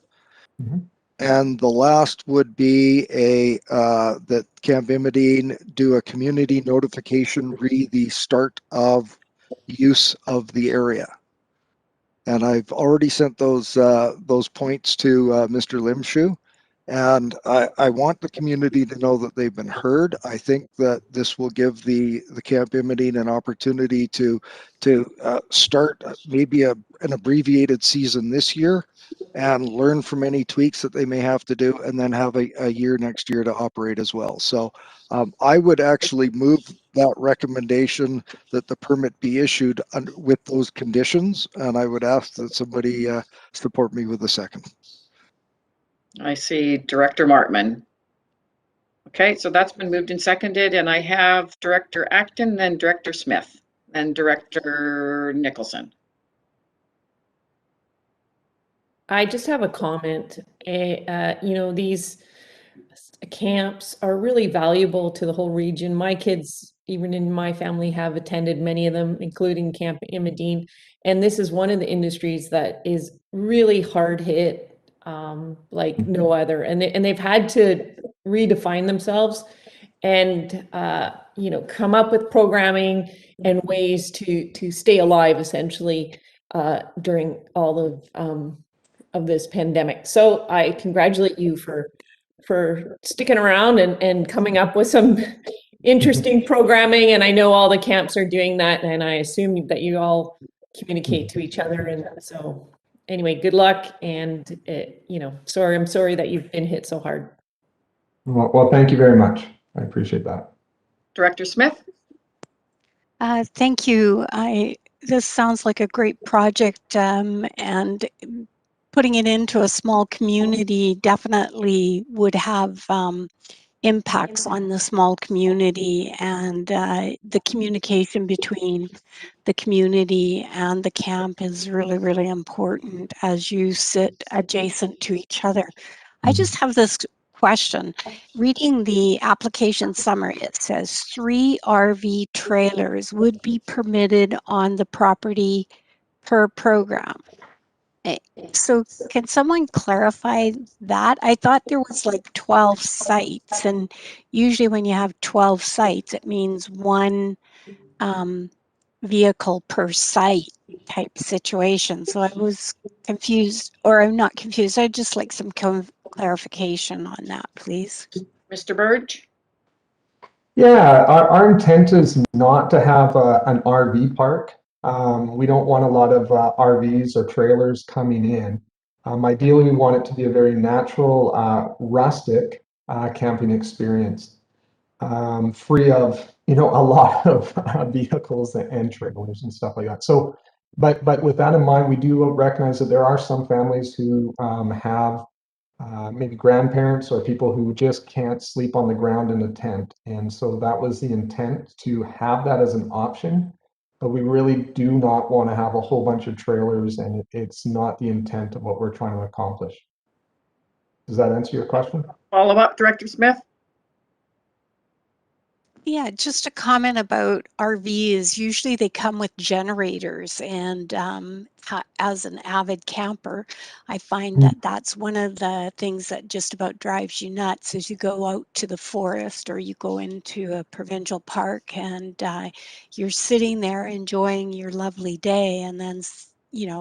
And the last would be that Camp Imidine do a community notification re the start of use of the area. And I've already sent those points to Mr. Limshu. And I want the community to know that they've been heard. I think that this will give the Camp Imidine an opportunity to start maybe an abbreviated season this year and learn from any tweaks that they may have to do, and then have a year next year to operate as well. So I would actually move that recommendation that the permit be issued with those conditions, and I would ask that somebody support me with a second. I see Director Martman. Okay, so that's been moved and seconded, and I have Director Acton, then Director Smith, then Director Nicholson. I just have a comment. These camps are really valuable to the whole region. My kids, even in my family, have attended many of them, including Camp Imidine. And this is one of the industries that is really hard hit, like no other. And they've had to redefine themselves and come up with programming and ways to stay alive, essentially, during all of this pandemic. So I congratulate you for for sticking around and coming up with some interesting programming. And I know all the camps are doing that, and I assume that you all communicate to each other. And so anyway, good luck. And, I'm sorry that you've been hit so hard. Well, thank you very much. I appreciate that. Director Smith? Thank you. This sounds like a great project, and putting it into a small community definitely would have impacts on the small community, and the communication between the community and the camp is really, really important as you sit adjacent to each other. I just have this question. Reading the application summary, it says 3 RV trailers would be permitted on the property per program. So can someone clarify that? I thought there was like 12 sites, and usually when you have 12 sites, it means one vehicle per site type situation. So I was confused, or I'm not confused. I'd just like some clarification on that, please. Mr. Burge? Yeah, our intent is not to have an RV park. We don't want a lot of RVs or trailers coming in. Ideally, we want it to be a very natural, rustic camping experience, free of a lot of vehicles and trailers and stuff like that. So, but with that in mind, we do recognize that there are some families who have maybe grandparents or people who just can't sleep on the ground in a tent. And so that was the intent, to have that as an option. But we really do not want to have a whole bunch of trailers, and it's not the intent of what we're trying to accomplish. Does that answer your question? Follow up, Director Smith? Yeah, just a comment about RVs. Usually they come with generators, and as an avid camper, I find that that's one of the things that just about drives you nuts as you go out to the forest or you go into a provincial park, and you're sitting there enjoying your lovely day, and then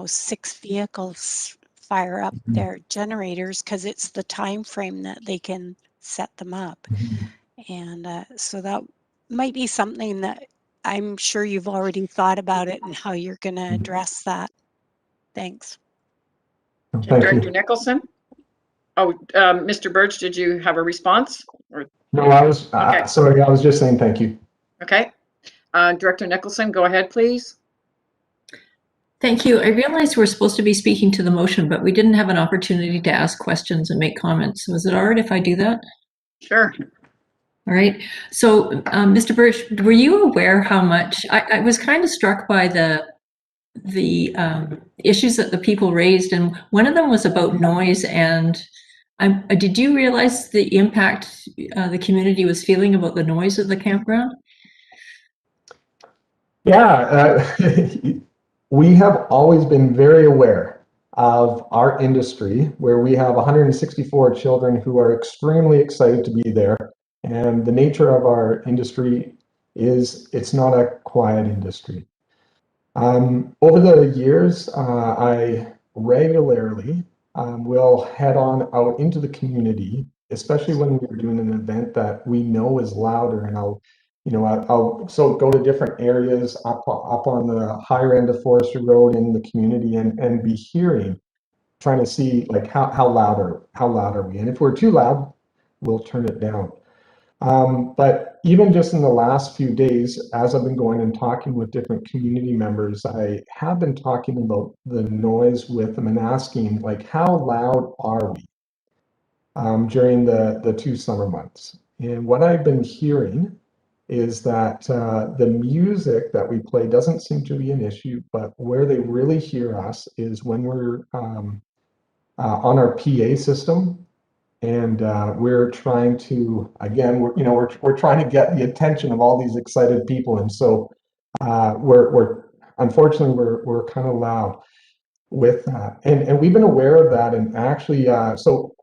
6 vehicles fire up their generators because it's the time frame that they can set them up. And so that might be something that I'm sure you've already thought about it and how you're going to address that. Thanks. Thank Director you. Nicholson? Oh, Mr. Burge, did you have a response? No, I was Okay. sorry. I was just saying thank you. Okay. Director Nicholson, go ahead, please. Thank you. I realized we're supposed to be speaking to the motion, but we didn't have an opportunity to ask questions and make comments. So is it all right if I do that? Sure. All right. So, Mr. Birch, were you aware how much I was kind of struck by the issues that the people raised, and one of them was about noise. And did you realize the impact the community was feeling about the noise of the campground? Yeah, we have always been very aware of our industry, where we have 164 children who are extremely excited to be there. And the nature of our industry is it's not a quiet industry. Over the years, I regularly will head on out into the community, especially when we're doing an event that we know is louder, and I'll go to different areas up on the higher end of Forestry Road in the community, and be hearing, trying to see like how loud are we, and if we're too loud, we'll turn it down. But even just in the last few days, as I've been going and talking with different community members, I have been talking about the noise with them and asking, like, how loud are we during the 2 summer months? And what I've been hearing is that the music that we play doesn't seem to be an issue, but where they really hear us is when we're on our PA system. And we're trying to, again, we're trying to get the attention of all these excited people, and so we're unfortunately we're kind of loud with that, and we've been aware of that, and actually, so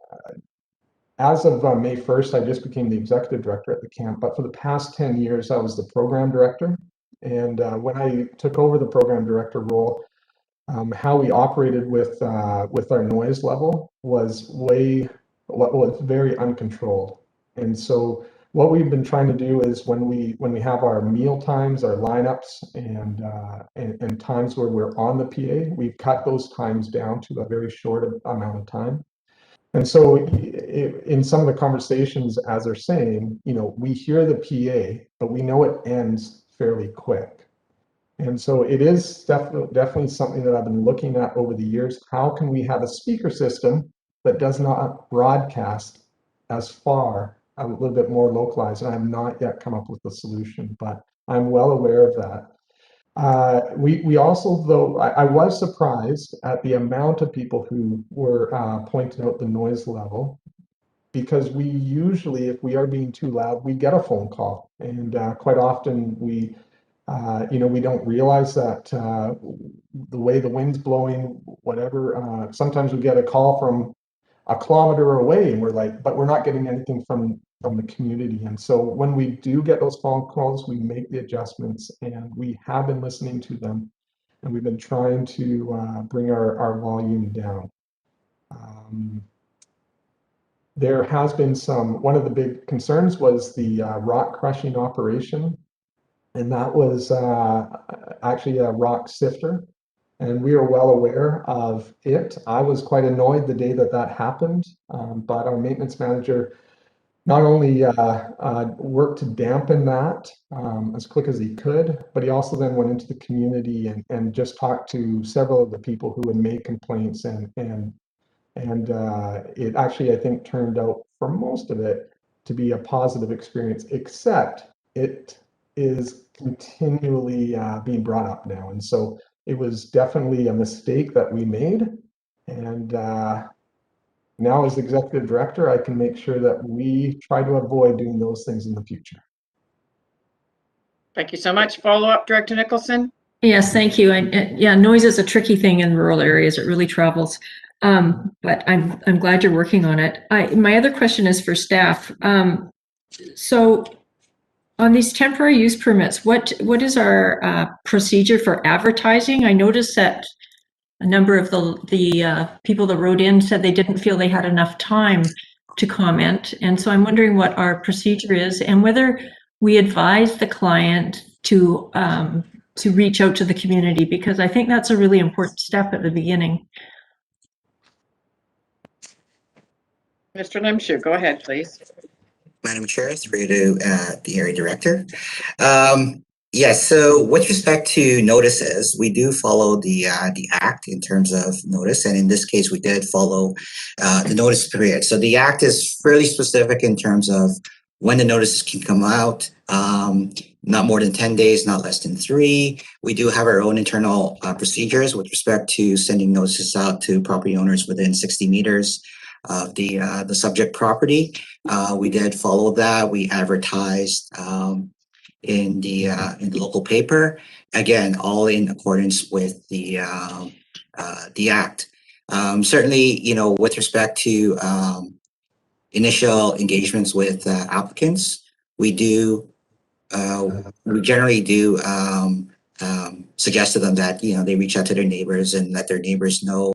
as of May 1st, I just became the executive director at the camp, but for the past 10 years, I was the program director, and when I took over the program director role, how we operated with our noise level was way well, it's very uncontrolled. And so what we've been trying to do is when we have our meal times, our lineups, and times where we're on the PA, we've cut those times down to a very short amount of time. And so in some of the conversations, as they're saying, we hear the PA, but we know it ends fairly quick. And so it is definitely something that I've been looking at over the years. How can we have a speaker system that does not broadcast as far, a little bit more localized? And I have not yet come up with a solution, but I'm well aware of that. We also, though, I was surprised at the amount of people who were pointing out the noise level, because we usually, if we are being too loud, we get a phone call, and quite often we don't realize that the way the wind's blowing, whatever. Sometimes we get a call from a kilometer away, and we're like, but we're not getting anything from the community. And so when we do get those phone calls, we make the adjustments, and we have been listening to them, and we've been trying to bring our volume down. There has been one of the big concerns was the rock crushing operation, and that was actually a rock sifter, and we are well aware of it. I was quite annoyed the day that happened, but our maintenance manager not only worked to dampen that as quick as he could, but he also then went into the community and just talked to several of the people who had made complaints, and it actually, I think, turned out for most of it to be a positive experience, except it is continually being brought up now. And so it was definitely a mistake that we made. And now as executive director, I can make sure that we try to avoid doing those things in the future. Thank you so much. Follow up, Director Nicholson? Yes, thank you. Yeah, noise is a tricky thing in rural areas. It really travels. But I'm glad you're working on it. My other question is for staff. So on these temporary use permits, what is our procedure for advertising? I noticed that a number of the people that wrote in said they didn't feel they had enough time to comment. And so I'm wondering what our procedure is and whether we advise the client to reach out to the community, because I think that's a really important step at the beginning. Mr. Limshu, go ahead, please. Madam Chair, through to the area director. Yes, so with respect to notices, we do follow the Act in terms of notice, and in this case, we did follow the notice period. So the Act is fairly specific in terms of when the notices can come out, not more than 10 days, not less than 3. We do have our own internal procedures with respect to sending notices out to property owners within 60 meters of the subject property. We did follow that. We advertised in the local paper. Again, all in accordance with the Act. Certainly, with respect to initial engagements with applicants, we generally do suggest to them that they reach out to their neighbors and let their neighbors know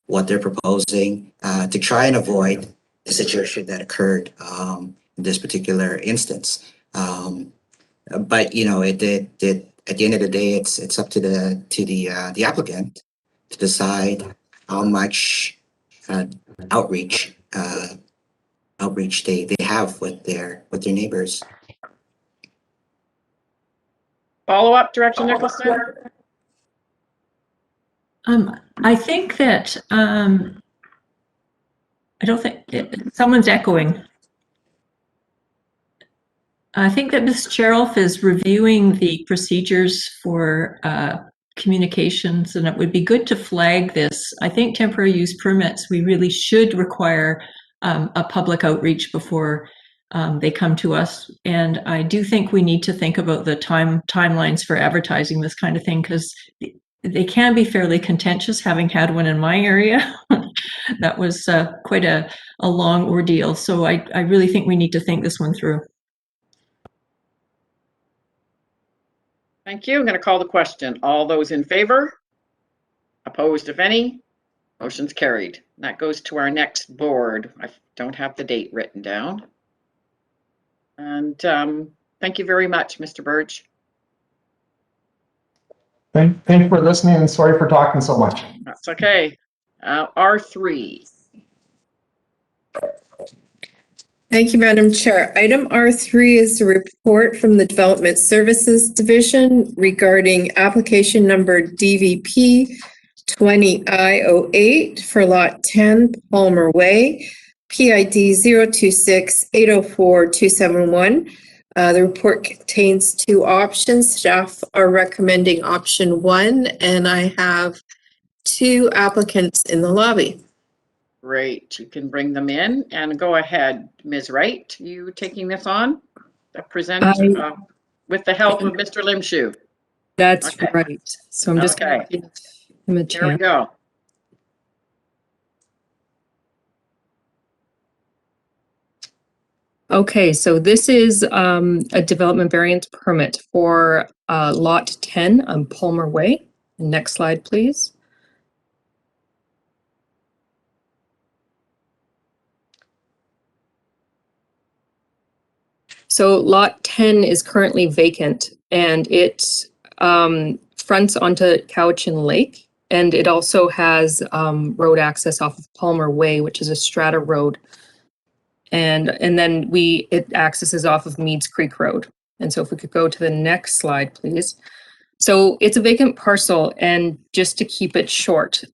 what they're proposing to try and avoid the situation that occurred in this particular instance. But at the end of the day, it's up to the applicant to decide how much outreach they have with their neighbors. Follow up, Director Nicholson? I think that I don't think someone's echoing. I think that Ms. Cheroff is reviewing the procedures for communications, and it would be good to flag this. I think temporary use permits, we really should require a public outreach before they come to us. And I do think we need to think about the timelines for advertising this kind of thing, because they can be fairly contentious, having had one in my area. That was quite a long ordeal. So I really think we need to think this one through. Thank you. I'm going to call the question. All those in favor? Opposed, if any? Motion's carried. That goes to our next board. I don't have the date written down. And thank you very much, Mr. Burge. Thank you for listening, and sorry for talking so much. That's okay. R3. Thank you, Madam Chair. Item R3 is a report from the Development Services Division regarding application number DVP 20I08 for Lot 10 Palmer Way, PID 026804271. The report contains two options. Staff are recommending option 1, and I have 2 applicants in the lobby. Great, you can bring them in and go ahead, Ms. Wright. You taking this on? Present with the help of Mr. Limshu. That's Okay. right. So I'm just going to give him a Here we chance. go. Okay, so this is a development variance permit for Lot 10 on Palmer Way. Next slide, please. So Lot 10 is currently vacant, and it fronts onto Cowichan Lake, and it also has road access off of Palmer Way, which is a strata road. And then it accesses off of Meads Creek Road. And so if we could go to the next slide, please. So it's a vacant parcel, and just to keep it short,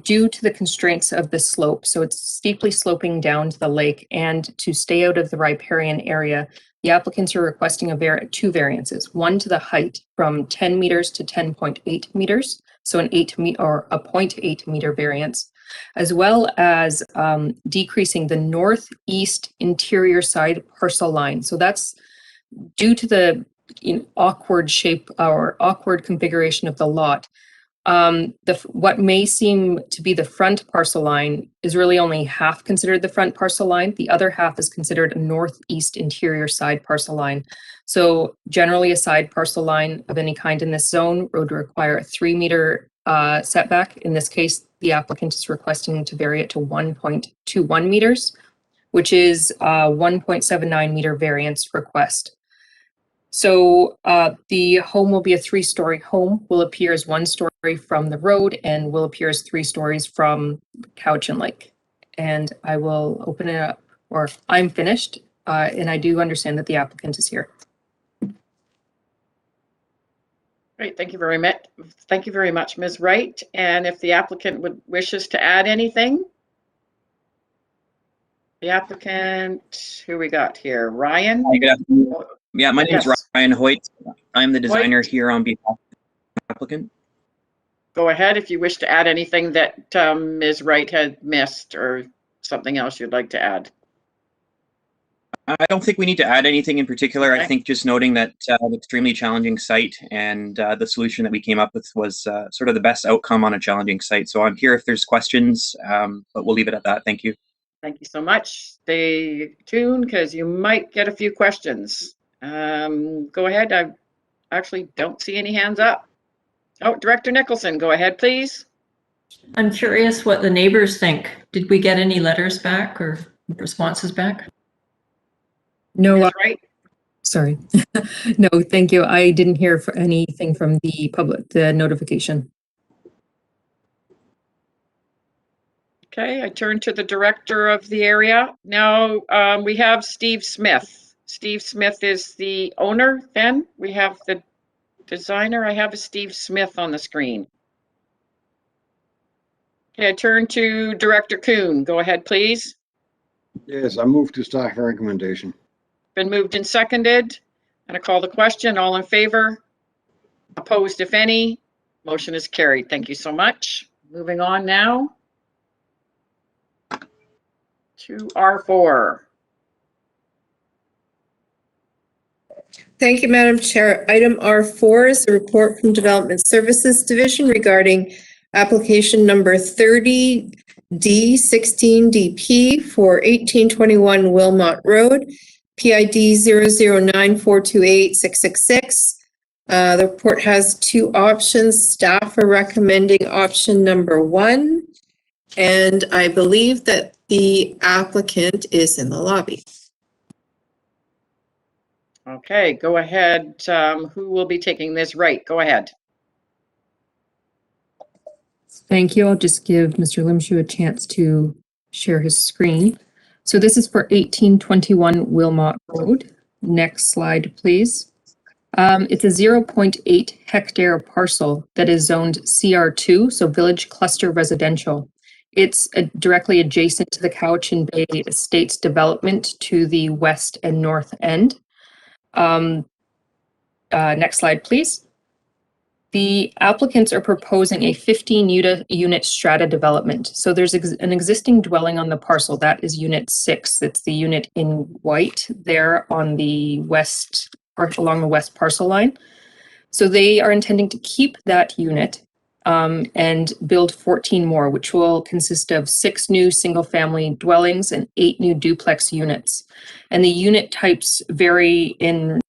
due to the constraints of the slope, so it's steeply sloping down to the lake, and to stay out of the riparian area, the applicants are requesting two variances, one to the height from 10 meters to 10.8 meters, so a 0.8 meter variance, as well as decreasing the northeast interior side parcel line. So that's due to the awkward shape or awkward configuration of the lot. What may seem to be the front parcel line is really only half considered the front parcel line. The other half is considered a northeast interior side parcel line. So generally a side parcel line of any kind in this zone would require a 3-meter setback. In this case, the applicant is requesting to vary it to 1.21 meters, which is a 1.79 meter variance request. So the home will be a 3-story home, will appear as 1 story from the road, and will appear as 3 stories from Cowichan Lake. And I will open it up, or I'm finished, and I do understand that the applicant is here. Great, thank you very much. Thank you very much, Ms. Wright. And if the applicant wishes to add anything? The applicant, who we got here? Ryan? Hi, good afternoon. Yeah, my name is Yes. Ryan Hoyt. I'm the designer Hoyt. here on behalf of the applicant. Go ahead if you wish to add anything that Ms. Wright had missed or something else you'd like to add. I don't think we need to add anything in particular. Okay. I think just noting that an extremely challenging site, and the solution that we came up with was sort of the best outcome on a challenging site. So I'm here if there's questions, but we'll leave it at that. Thank you. Thank you so much. Stay tuned because you might get a few questions. Go ahead. I actually don't see any hands up. Oh, Director Nicholson, go ahead, please. I'm curious what the neighbors think. Did we get any letters back or responses back? No, Ms. Wright? sorry. No, thank you. I didn't hear anything from the notification. Okay, I turn to the director of the area. Now we have Steve Smith. Steve Smith is the owner then. We have the designer. I have a Steve Smith on the screen. Okay, I turn to Director Kuhn. Go ahead, please. Yes, I move to staff recommendation. Been moved and seconded. I'm going to call the question. All in favor? Opposed, if any? Motion is carried. Thank you so much. Moving on now to R4. Thank you, Madam Chair. Item R4 is a report from Development Services Division regarding application number 30D16DP for 1821 Wilmot Road, PID 009428666. The report has 2 options. Staff are recommending option number 1, And I believe that the applicant is in the lobby. Okay, go ahead. Who will be taking this? Right, go ahead. Thank you. I'll just give Mr. Limshu a chance to share his screen. So this is for 1821 Wilmot Road. Next slide, please. It's a 0.8 hectare parcel that is zoned CR2, so Village Cluster Residential. It's directly adjacent to the Cowichan Bay Estates development to the west and north end. Next slide, please. The applicants are proposing a 15-unit strata development. So there's an existing dwelling on the parcel. That is unit 6. It's the unit in white there on the west, or along the west parcel line. So they are intending to keep that unit and build 14 more, which will consist of 6 new single-family dwellings and 8 new duplex units. And the unit types vary in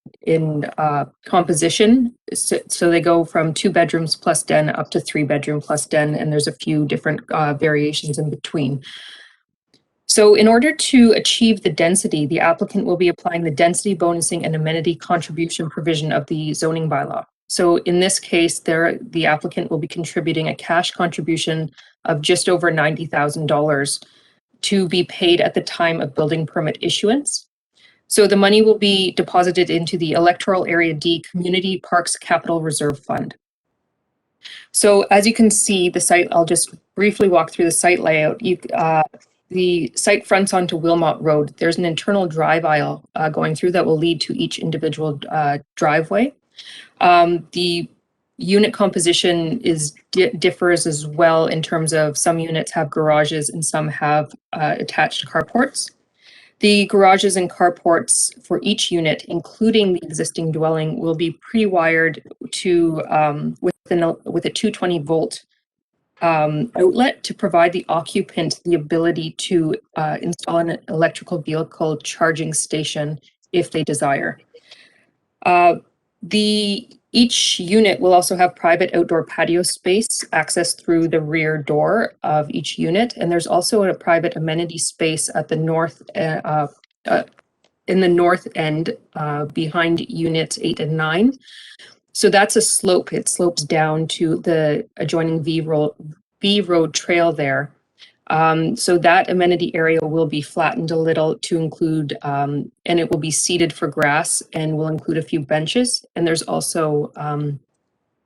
composition. So they go from 2 bedrooms plus den up to 3 bedroom plus den, and there's a few different variations in between. So in order to achieve the density, the applicant will be applying the density bonusing and amenity contribution provision of the zoning bylaw. So in this case, the applicant will be contributing a cash contribution of just over $90,000 to be paid at the time of building permit issuance. So the money will be deposited into the Electoral Area D Community Parks Capital Reserve Fund. So as you can see, the site, I'll just briefly walk through the site layout. The site fronts onto Wilmot Road. There's an internal drive aisle going through that will lead to each individual driveway. The unit composition differs as well in terms of some units have garages and some have attached carports. The garages and carports for each unit, including the existing dwelling, will be pre-wired to with a 220 volt outlet to provide the occupant the ability to install an electrical vehicle charging station if they desire. Each unit will also have private outdoor patio space accessed through the rear door of each unit, and there's also a private amenity space at the north in the north end behind units 8 and 9. So that's a slope. It slopes down to the adjoining V Road trail there. So that amenity area will be flattened a little to include, and it will be seeded for grass and will include a few benches. And there's also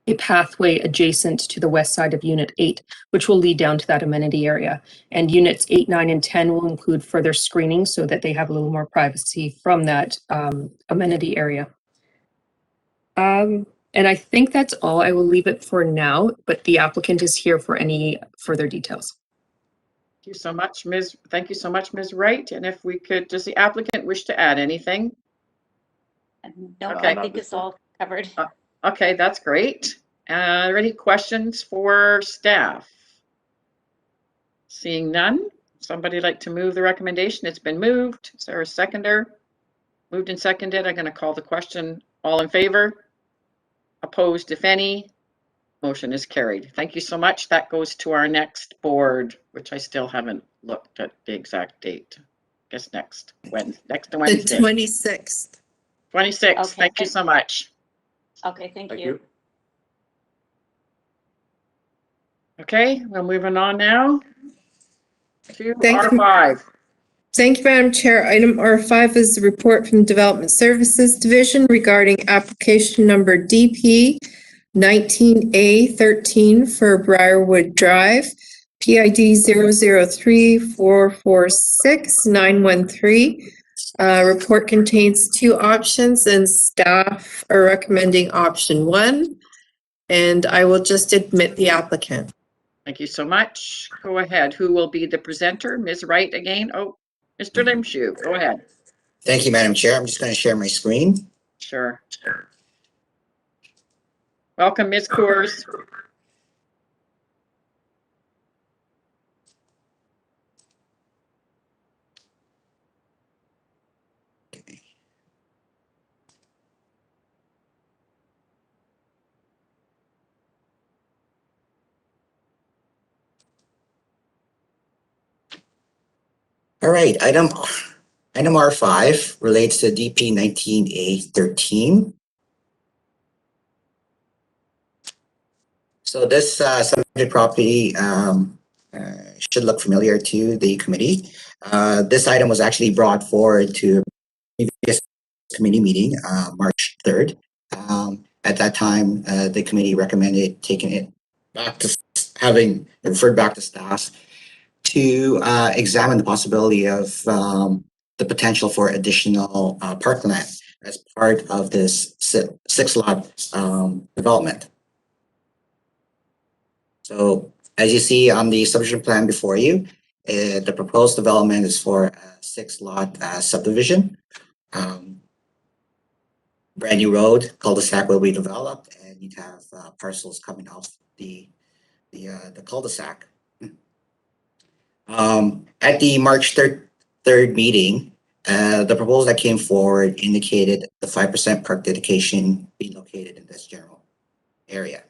a pathway adjacent to the west side of Unit 8, which will lead down to that amenity area. And Units 8, 9, and 10 will include further screening so that they have a little more privacy from that amenity area. And I think that's all. I will leave it for now, but the applicant is here for any further details. Thank you so much, Ms. Wright. And if we could, does the applicant wish to add anything? No, Okay. I think it's all covered. Okay, that's great. Are there any questions for staff? Seeing none, somebody like to move the recommendation? It's been moved. Is there a seconder? Moved and seconded. I'm going to call the question. All in favor? Opposed, if any? Motion is carried. Thank you so much. That goes to our next board, which I still haven't looked at the exact date. I guess next Wednesday. The 26th. 26. Okay. Thank you so much. Okay, thank you. Okay, we're moving on now to Thank you. R5. Thank you, Madam Chair. Item R5 is the report from Development Services Division regarding application number DP 19A13 for Briarwood Drive, PID 003446913. Report contains 2 options and staff are recommending option 1. And I will just admit the applicant. Thank you so much. Go ahead. Who will be the presenter? Ms. Wright again? Oh, Mr. Limshu, go ahead. Thank you, Madam Chair. I'm just going to share my screen. Sure. Welcome, Ms. Coors. All right, item R5 relates to DP 19A13. So this subject property should look familiar to the committee. This item was actually brought forward to a previous committee meeting, March 3rd. At that time, the committee recommended taking it back to having referred back to staff to examine the possibility of the potential for additional parkland as part of this six-lot development. So as you see on the subdivision plan before you, the proposed development is for a 6-lot subdivision. Brand new road, cul-de-sac will be developed, and you'd have parcels coming off the cul-de-sac. At the March 3rd meeting, the proposal that came forward indicated the 5% park dedication be located in this general area.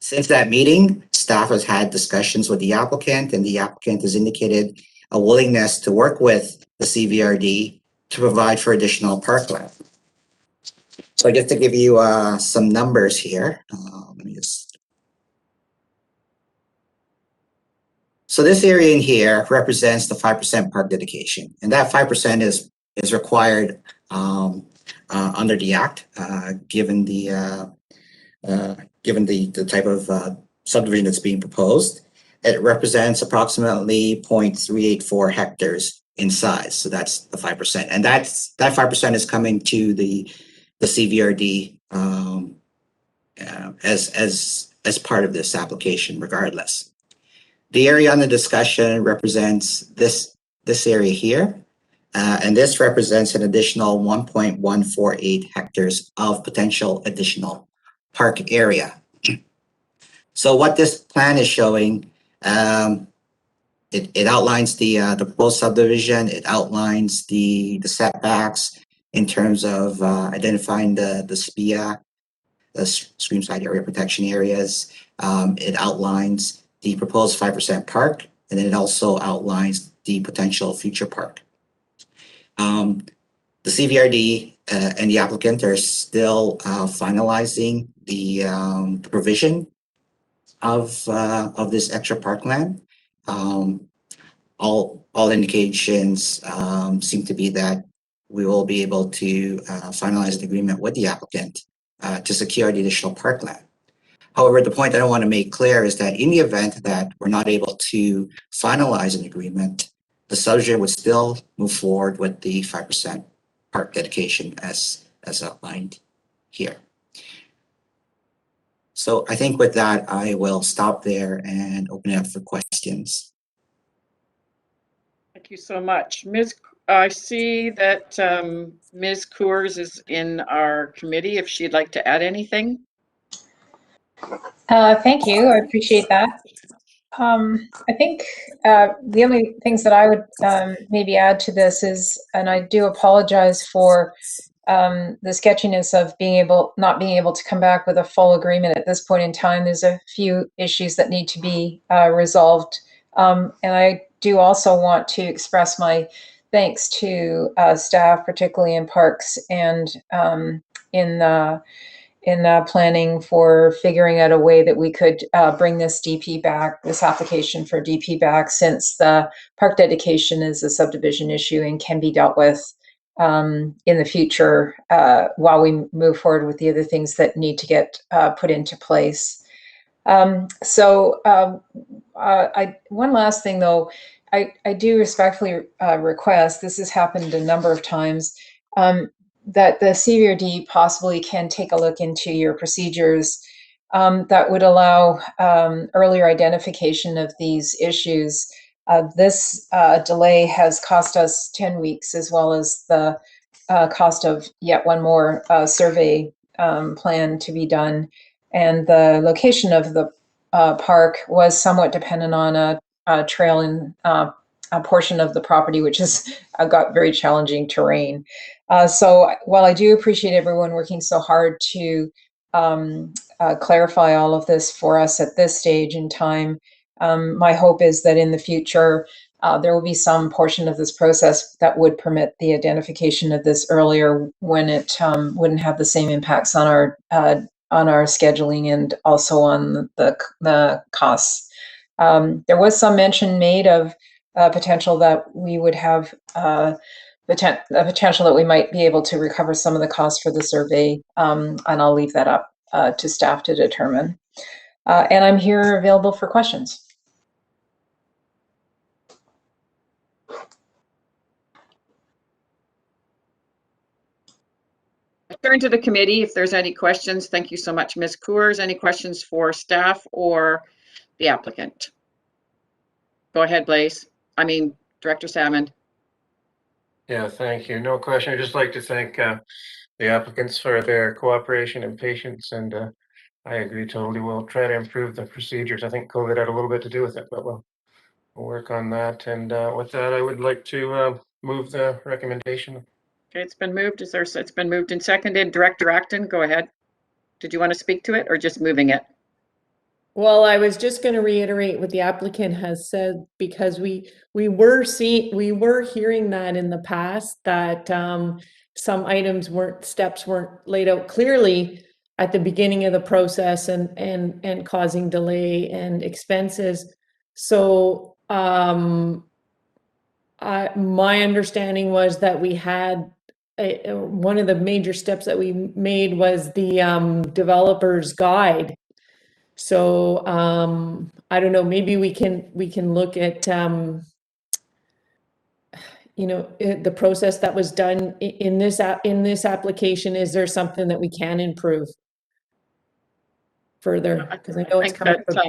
Since that meeting, staff has had discussions with the applicant, and the applicant has indicated a willingness to work with the CVRD to provide for additional parkland. So just to give you some numbers here, let me just. So this area in here represents the 5% park dedication, and that 5% is required under the Act, given the type of subdivision that's being proposed. It represents approximately 0.384 hectares in size. So that's the 5%. And that 5% is coming to the CVRD as part of this application regardless. The area under discussion represents this area here. And this represents an additional 1.148 hectares of potential additional park area. So what this plan is showing, it outlines the proposed subdivision. It outlines the setbacks in terms of identifying the SPIA, the stream side area protection areas. It outlines the proposed 5% park, and then it also outlines the potential future park. The CVRD and the applicant are still finalizing the provision of this extra parkland. All indications seem to be that we will be able to finalize an agreement with the applicant to secure the additional parkland. However, the point that I want to make clear is that in the event that we're not able to finalize an agreement, the subdivision would still move forward with the 5% park dedication as outlined here. So I think with that, I will stop there and open it up for questions. Thank you so much. I see that Ms. Coors is in our committee, if she'd like to add anything. Thank you. I appreciate that. I think the only things that I would maybe add to this is, and I do apologize for the sketchiness of not being able to come back with a full agreement at this point in time. There's a few issues that need to be resolved. And I do also want to express my thanks to staff, particularly in Parks and in planning, for figuring out a way that we could bring this DP back, this application for DP back, since the park dedication is a subdivision issue and can be dealt with in the future while we move forward with the other things that need to get put into place. One last thing though, I do respectfully request, this has happened a number of times, that the CVRD possibly can take a look into your procedures that would allow earlier identification of these issues. This delay has cost us 10 weeks, as well as the cost of yet one more survey plan to be done. And the location of the park was somewhat dependent on a trail in a portion of the property, which has got very challenging terrain. So while I do appreciate everyone working so hard to clarify all of this for us at this stage in time, my hope is that in the future, there will be some portion of this process that would permit the identification of this earlier when it wouldn't have the same impacts on our scheduling and also on the costs. There was some mention made of potential that we would have a potential that we might be able to recover some of the costs for the survey, and I'll leave that up to staff to determine. And I'm here available for questions. I turn to the committee if there's any questions. Thank you so much, Ms. Coors. Any questions for staff or the applicant? Go ahead, Blaise. I mean, Director Salmond. Yeah, thank you. No question. I'd just like to thank the applicants for their cooperation and patience, and I agree totally. We'll try to improve the procedures. I think COVID had a little bit to do with it, but we'll work on that. And with that, I would like to move the recommendation. Okay, it's been moved. It's been moved and seconded. Director Acton, go ahead. Did you want to speak to it or just moving it? Well, I was just going to reiterate what the applicant has said, because we were hearing that in the past, that some steps weren't laid out clearly at the beginning of the process and causing delay and expenses. So my understanding was that we had one of the major steps that we made was the developer's guide. So I don't know, maybe we can look at the process that was done in this application. Is there something that we can improve further? Because I know it's coming up.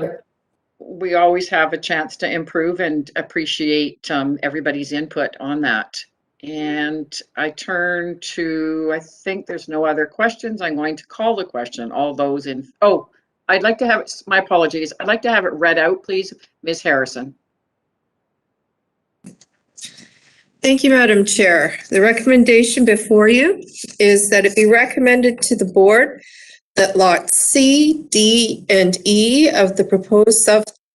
We always have a chance to improve and appreciate everybody's input on that. And I turn to, I think there's no other questions. I'm going to call the question. All those in, oh, I'd like to have it, my apologies. I'd like to have it read out, please. Ms. Harrison. Thank you, Madam Chair. The recommendation before you is that it be recommended to the board that lots C, D, and E of the proposed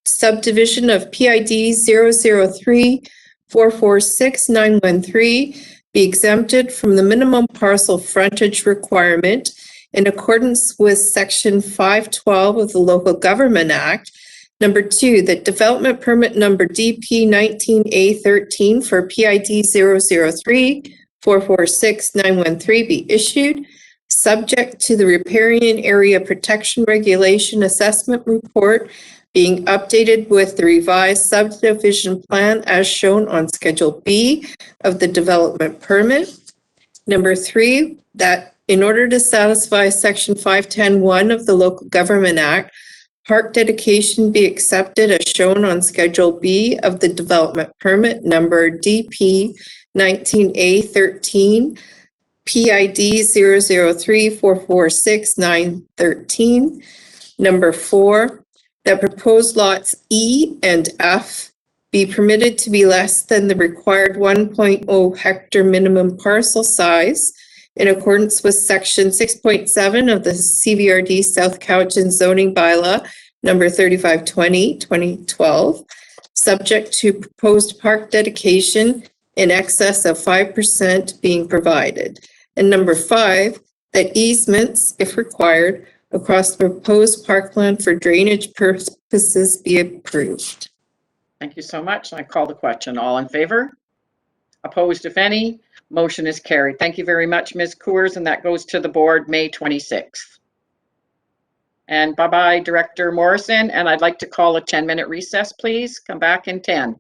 subdivision of PID 003446913 be exempted from the minimum parcel frontage requirement in accordance with Section 512 of the Local Government Act. Number 2, that development permit number DP 19A13 for PID 003446913 be issued, subject to the riparian area protection regulation assessment report being updated with the revised subdivision plan as shown on Schedule B of the development permit. Number 3, that in order to satisfy Section 510(1) of the Local Government Act, park dedication be accepted as shown on Schedule B of the development permit number DP 19A13, PID 003446913. Number 4, that proposed lots E and F be permitted to be less than the required 1.0 hectare minimum parcel size in accordance with Section 6.7 of the CVRD South Cowichan zoning bylaw number 3520/2012, subject to proposed park dedication in excess of 5% being provided. And number 5, that easements, if required, across the proposed parkland for drainage purposes be approved. Thank you so much. I call the question. All in favor? Opposed, if any? Motion is carried. Thank you very much, Ms. Coors, and that goes to the board May 26th. And bye-bye, Director Morrison, and I'd like to call a 10-minute recess, please. Come back in 10.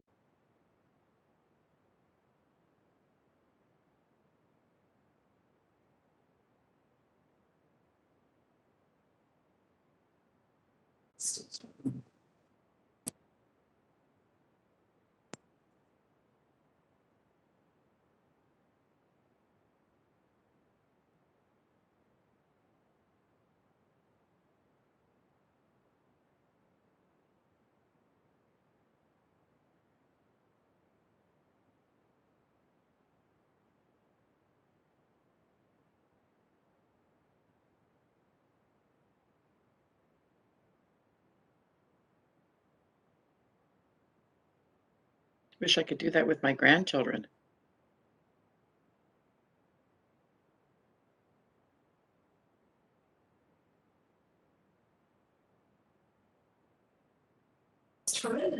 Wish I could do that with my grandchildren.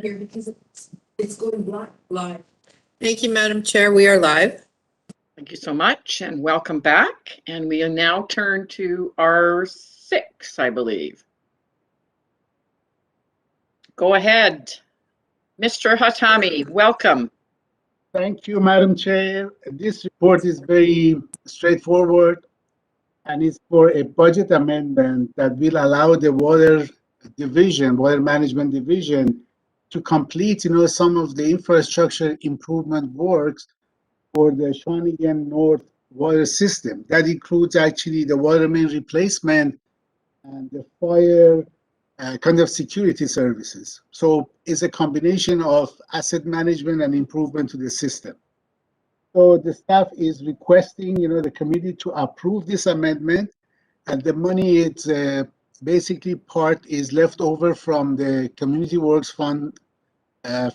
Here because it's going live. Thank you, Madam Chair. We are live. Thank you so much and welcome back. And we now turn to R6, I believe. Go ahead. Mr. Hatami, welcome. Thank you, Madam Chair. This report is very straightforward and it's for a budget amendment that will allow the water management division to complete, some of the infrastructure improvement works for the Shawinigan North water system. That includes actually the water main replacement and the fire kind of security services. So it's a combination of asset management and improvement to the system. So the staff is requesting, the committee to approve this amendment, and the money it's basically part is left over from the Community Works Fund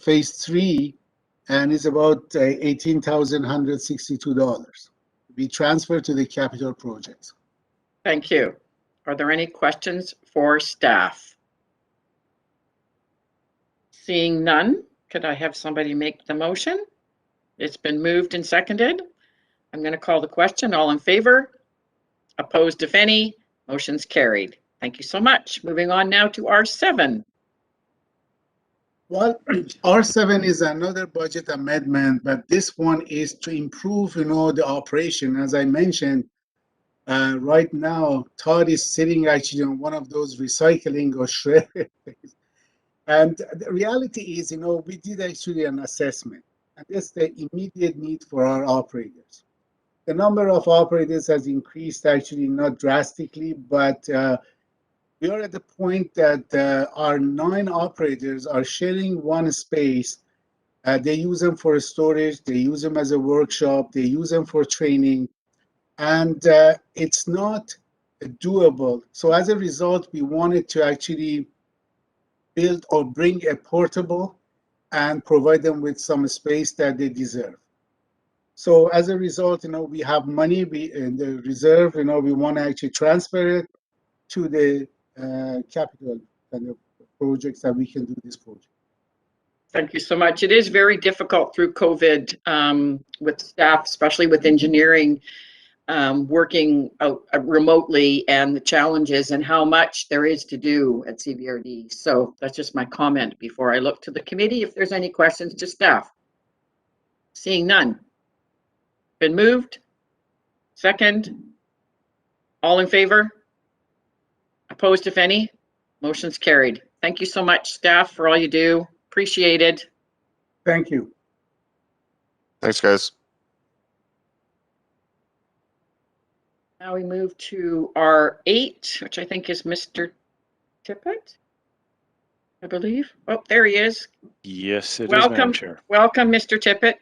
Phase 3, and it's about $18,162 to be transferred to the capital projects. Thank you. Are there any questions for staff? Seeing none, could I have somebody make the motion? It's been moved and seconded. I'm going to call the question. All in favor? Opposed, if any? Motion's carried. Thank you so much. Moving on now to R7. Well, R7 is another budget amendment, but this one is to improve, the operation. As I mentioned, right now, Todd is sitting actually on one of those recycling or shred things. And the reality is, we did actually an assessment, and that's the immediate need for our operators. The number of operators has increased actually not drastically, but we are at the point that our 9 operators are sharing one space. They use them for storage, they use them as a workshop, they use them for training, and it's not doable. So as a result, we wanted to actually build or bring a portable and provide them with some space that they deserve. So as a result, we have money in the reserve, we want to actually transfer it to the capital kind of projects that we can do this project. Thank you so much. It is very difficult through COVID with staff, especially with engineering, working out remotely, and the challenges and how much there is to do at CVRD. So that's just my comment before I look to the committee if there's any questions to staff. Seeing none. Been moved. Second. All in favor? Opposed, if any? Motion's carried. Thank you so much, staff, for all you do. Appreciated. Thank you. Thanks, guys. Now we move to R8, which I think is Mr. Tippett, I believe. Oh, there he is. Yes, it is, Madam Chair. Welcome, Mr. Tippett.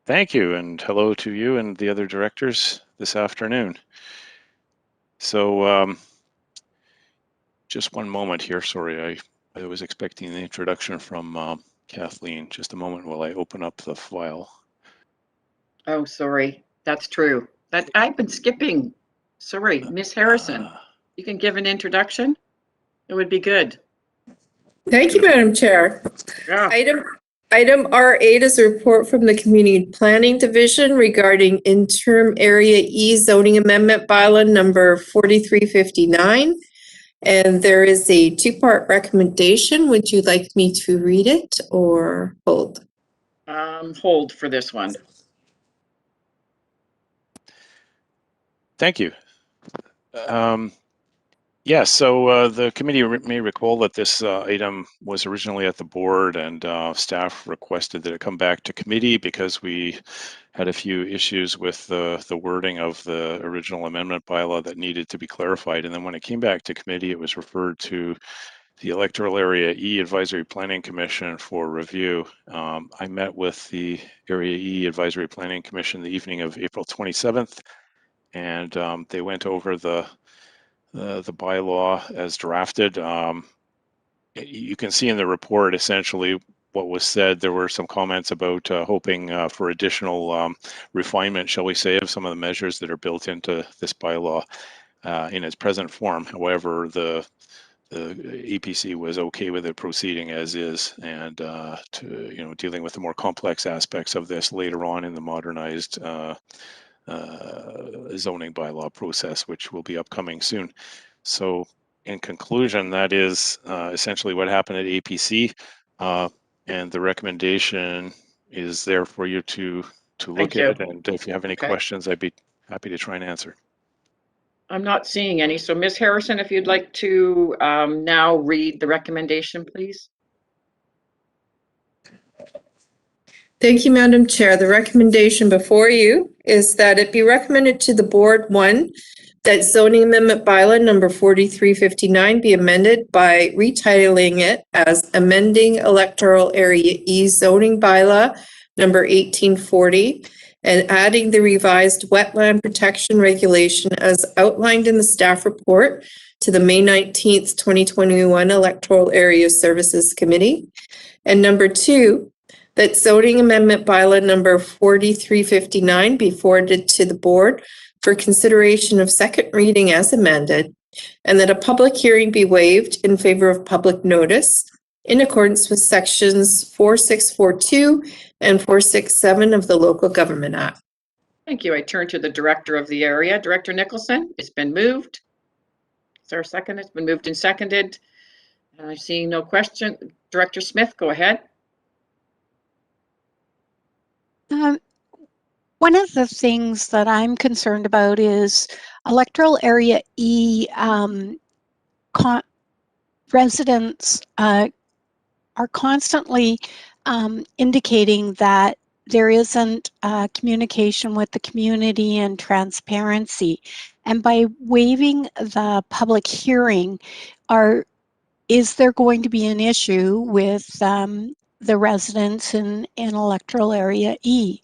Thank you, and hello to you and the other directors this afternoon. So just one moment here. Sorry, I was expecting the introduction from Kathleen. Just a moment while I open up the file. Oh, sorry. That's true. That I've been skipping. Sorry, Miss Harrison. You can give an introduction? It would be good. Thank you, Madam Chair. Yeah. Item R8 is a report from the Community Planning Division regarding interim Area E zoning amendment bylaw number 4359. And there is a 2-part recommendation. Would you like me to read it or hold? Hold for this one. Thank you. Yeah, so the committee may recall that this item was originally at the board, and staff requested that it come back to committee because we had a few issues with the wording of the original amendment bylaw that needed to be clarified. And then when it came back to committee, it was referred to the Electoral Area E Advisory Planning Commission for review. I met with the Area E Advisory Planning Commission the evening of April 27th, and they went over the bylaw as drafted. You can see in the report, essentially, what was said. There were some comments about hoping for additional refinement, shall we say, of some of the measures that are built into this bylaw in its present form. However, the EPC was okay with it proceeding as is, and dealing with the more complex aspects of this later on in the modernized zoning bylaw process, which will be upcoming soon. So in conclusion, that is essentially what happened at APC, and the recommendation is there for you to look at, and if you have any questions, I'd be happy to try and answer. I'm not seeing any. So Ms. Harrison, if you'd like to now read the recommendation, please. Thank you, Madam Chair. The recommendation before you is that it be recommended to the board, one, that zoning amendment bylaw number 4359 be amended by retitling it as amending electoral area E zoning bylaw number 1840 and adding the revised wetland protection regulation as outlined in the staff report to the May 19th, 2021 Electoral Area Services Committee. And number two, that zoning amendment bylaw number 4359 be forwarded to the board for consideration of second reading as amended, and that a public hearing be waived in favor of public notice in accordance with sections 4642 and 467 of the Local Government Act. Thank you. I turn to the director of the area. Director Nicholson, it's been moved. Is there a second? It's been moved and seconded. I'm seeing no question. Director Smith, go ahead. One of the things that I'm concerned about is electoral area E residents are constantly indicating that there isn't communication with the community and transparency. And by waiving the public hearing, is there going to be an issue with the residents in electoral area E?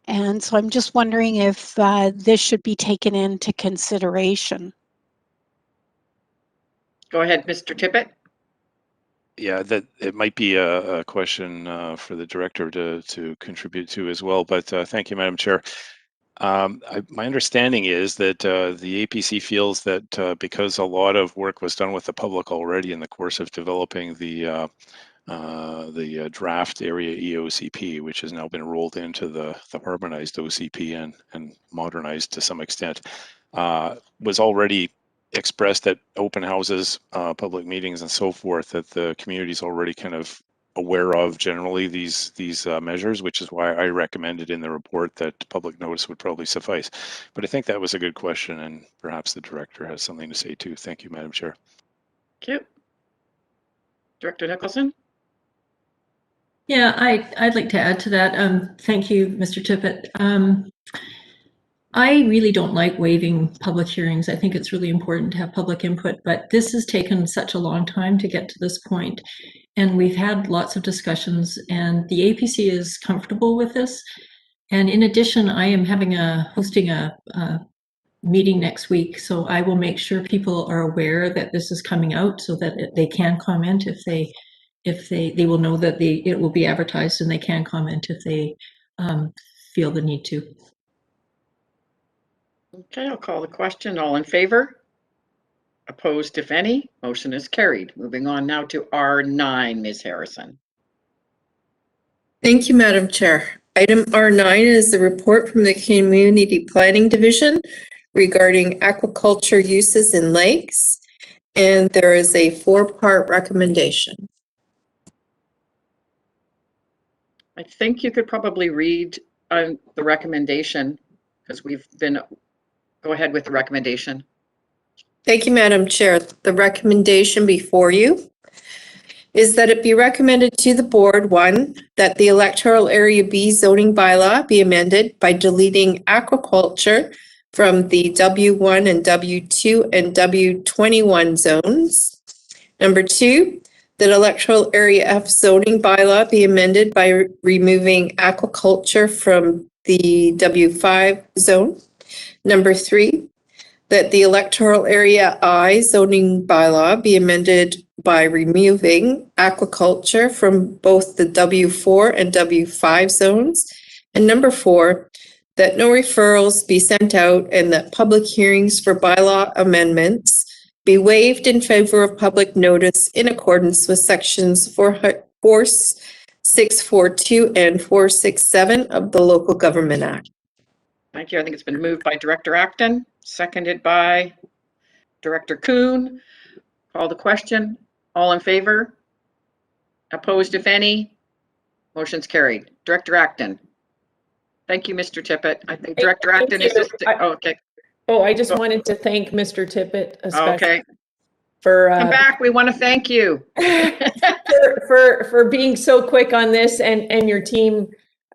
And so I'm just wondering if this should be taken into consideration. Go ahead, Mr. Tippett. Yeah, that it might be a question for the director to contribute to as well. But thank you, Madam Chair. My understanding is that the APC feels that because a lot of work was done with the public already in the course of developing the draft area EOCP, which has now been rolled into the harmonized OCP and modernized to some extent, was already expressed at open houses, public meetings, and so forth, that the community is already kind of aware of generally these measures, which is why I recommended in the report that public notice would probably suffice. But I think that was a good question, and perhaps the director has something to say too. Thank you, Madam Chair. Thank you. Director Nicholson. Yeah, I'd like to add to that. Thank you, Mr. Tippett. I really don't like waiving public hearings. I think it's really important to have public input, but this has taken such a long time to get to this point. And we've had lots of discussions, and the APC is comfortable with this. And in addition, I am hosting a meeting next week, so I will make sure people are aware that this is coming out so that they can comment if they will know that it will be advertised, and they can comment if they feel the need to. Okay, I'll call the question. All in favor? Opposed, if any? Motion is carried. Moving on now to R9, Ms. Harrison. Thank you, Madam Chair. Item R9 is the report from the Community Planning Division regarding aquaculture uses in lakes, and there is a 4-part recommendation. I think you could probably read the recommendation because we've been, go ahead with the recommendation. Thank you, Madam Chair. The recommendation before you is that it be recommended to the board, one, that the electoral area B zoning bylaw be amended by deleting aquaculture from the W1 and W2 and W21 zones. Number two, that electoral area F zoning bylaw be amended by removing aquaculture from the W5 zone. Number three, that the electoral area I zoning bylaw be amended by removing aquaculture from both the W4 and W5 zones. And number 4, that no referrals be sent out and that public hearings for bylaw amendments be waived in favor of public notice in accordance with sections 4642 and 467 of the Local Government Act. Thank you. I think it's been moved by Director Acton, seconded by Director Kuhn. Call the question. All in favor? Opposed, if any? Motion's carried. Director Acton. Thank you, Mr. Tippett. I think Director Acton is just, oh, okay. Oh, I just wanted to thank Mr. Tippett especially Okay. for Come back. We want to thank you. for being so quick on this, and your team.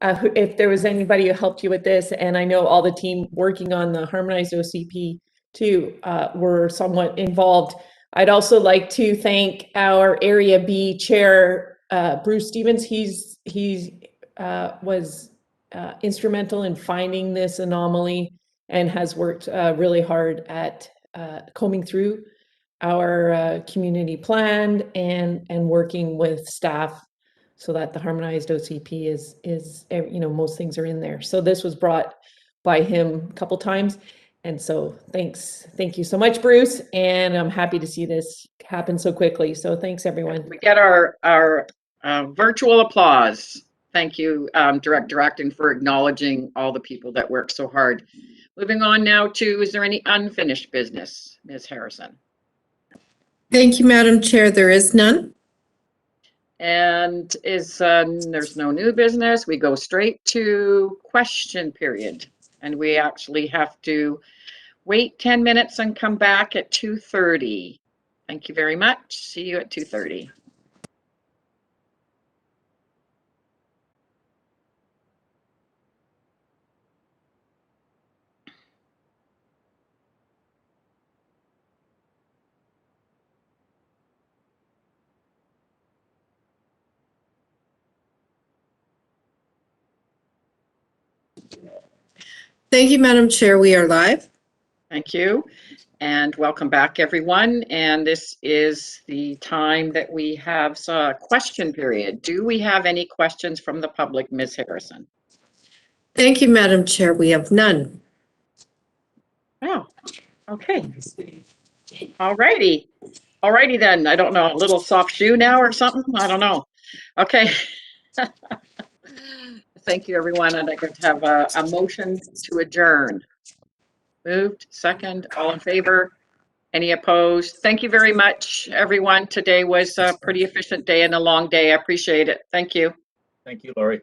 If there was anybody who helped you with this, and I know all the team working on the harmonized OCP too were somewhat involved. I'd also like to thank our Area B chair, Bruce Stevens. He's was instrumental in finding this anomaly and has worked really hard at combing through our community plan and working with staff so that the harmonized OCP is most things are in there. So this was brought by him a couple times. And so thank you so much, Bruce. And I'm happy to see this happen so quickly. So thanks, everyone. We get our virtual applause. Thank you, Director Acton, for acknowledging all the people that work so hard. Moving on now to, is there any unfinished business, Ms. Harrison? Thank you, Madam Chair. There is none. And there's no new business. We go straight to question period. And we actually have to wait 10 minutes and come back at 2:30. Thank you very much. See you at 2:30. Thank you, Madam Chair. We are live. Thank you. And welcome back, everyone. And this is the time that we have a question period. Do we have any questions from the public, Ms. Harrison? Thank you, Madam Chair. We have none. Oh, okay. All righty. All righty then. I don't know, a little soft shoe now or something? I don't know. Okay. Thank you, everyone. And I could have a motion to adjourn. Moved, second, all in favor? Any opposed? Thank you very much, everyone. Today was a pretty efficient day and a long day. I appreciate it. Thank you. Thank you, Lori.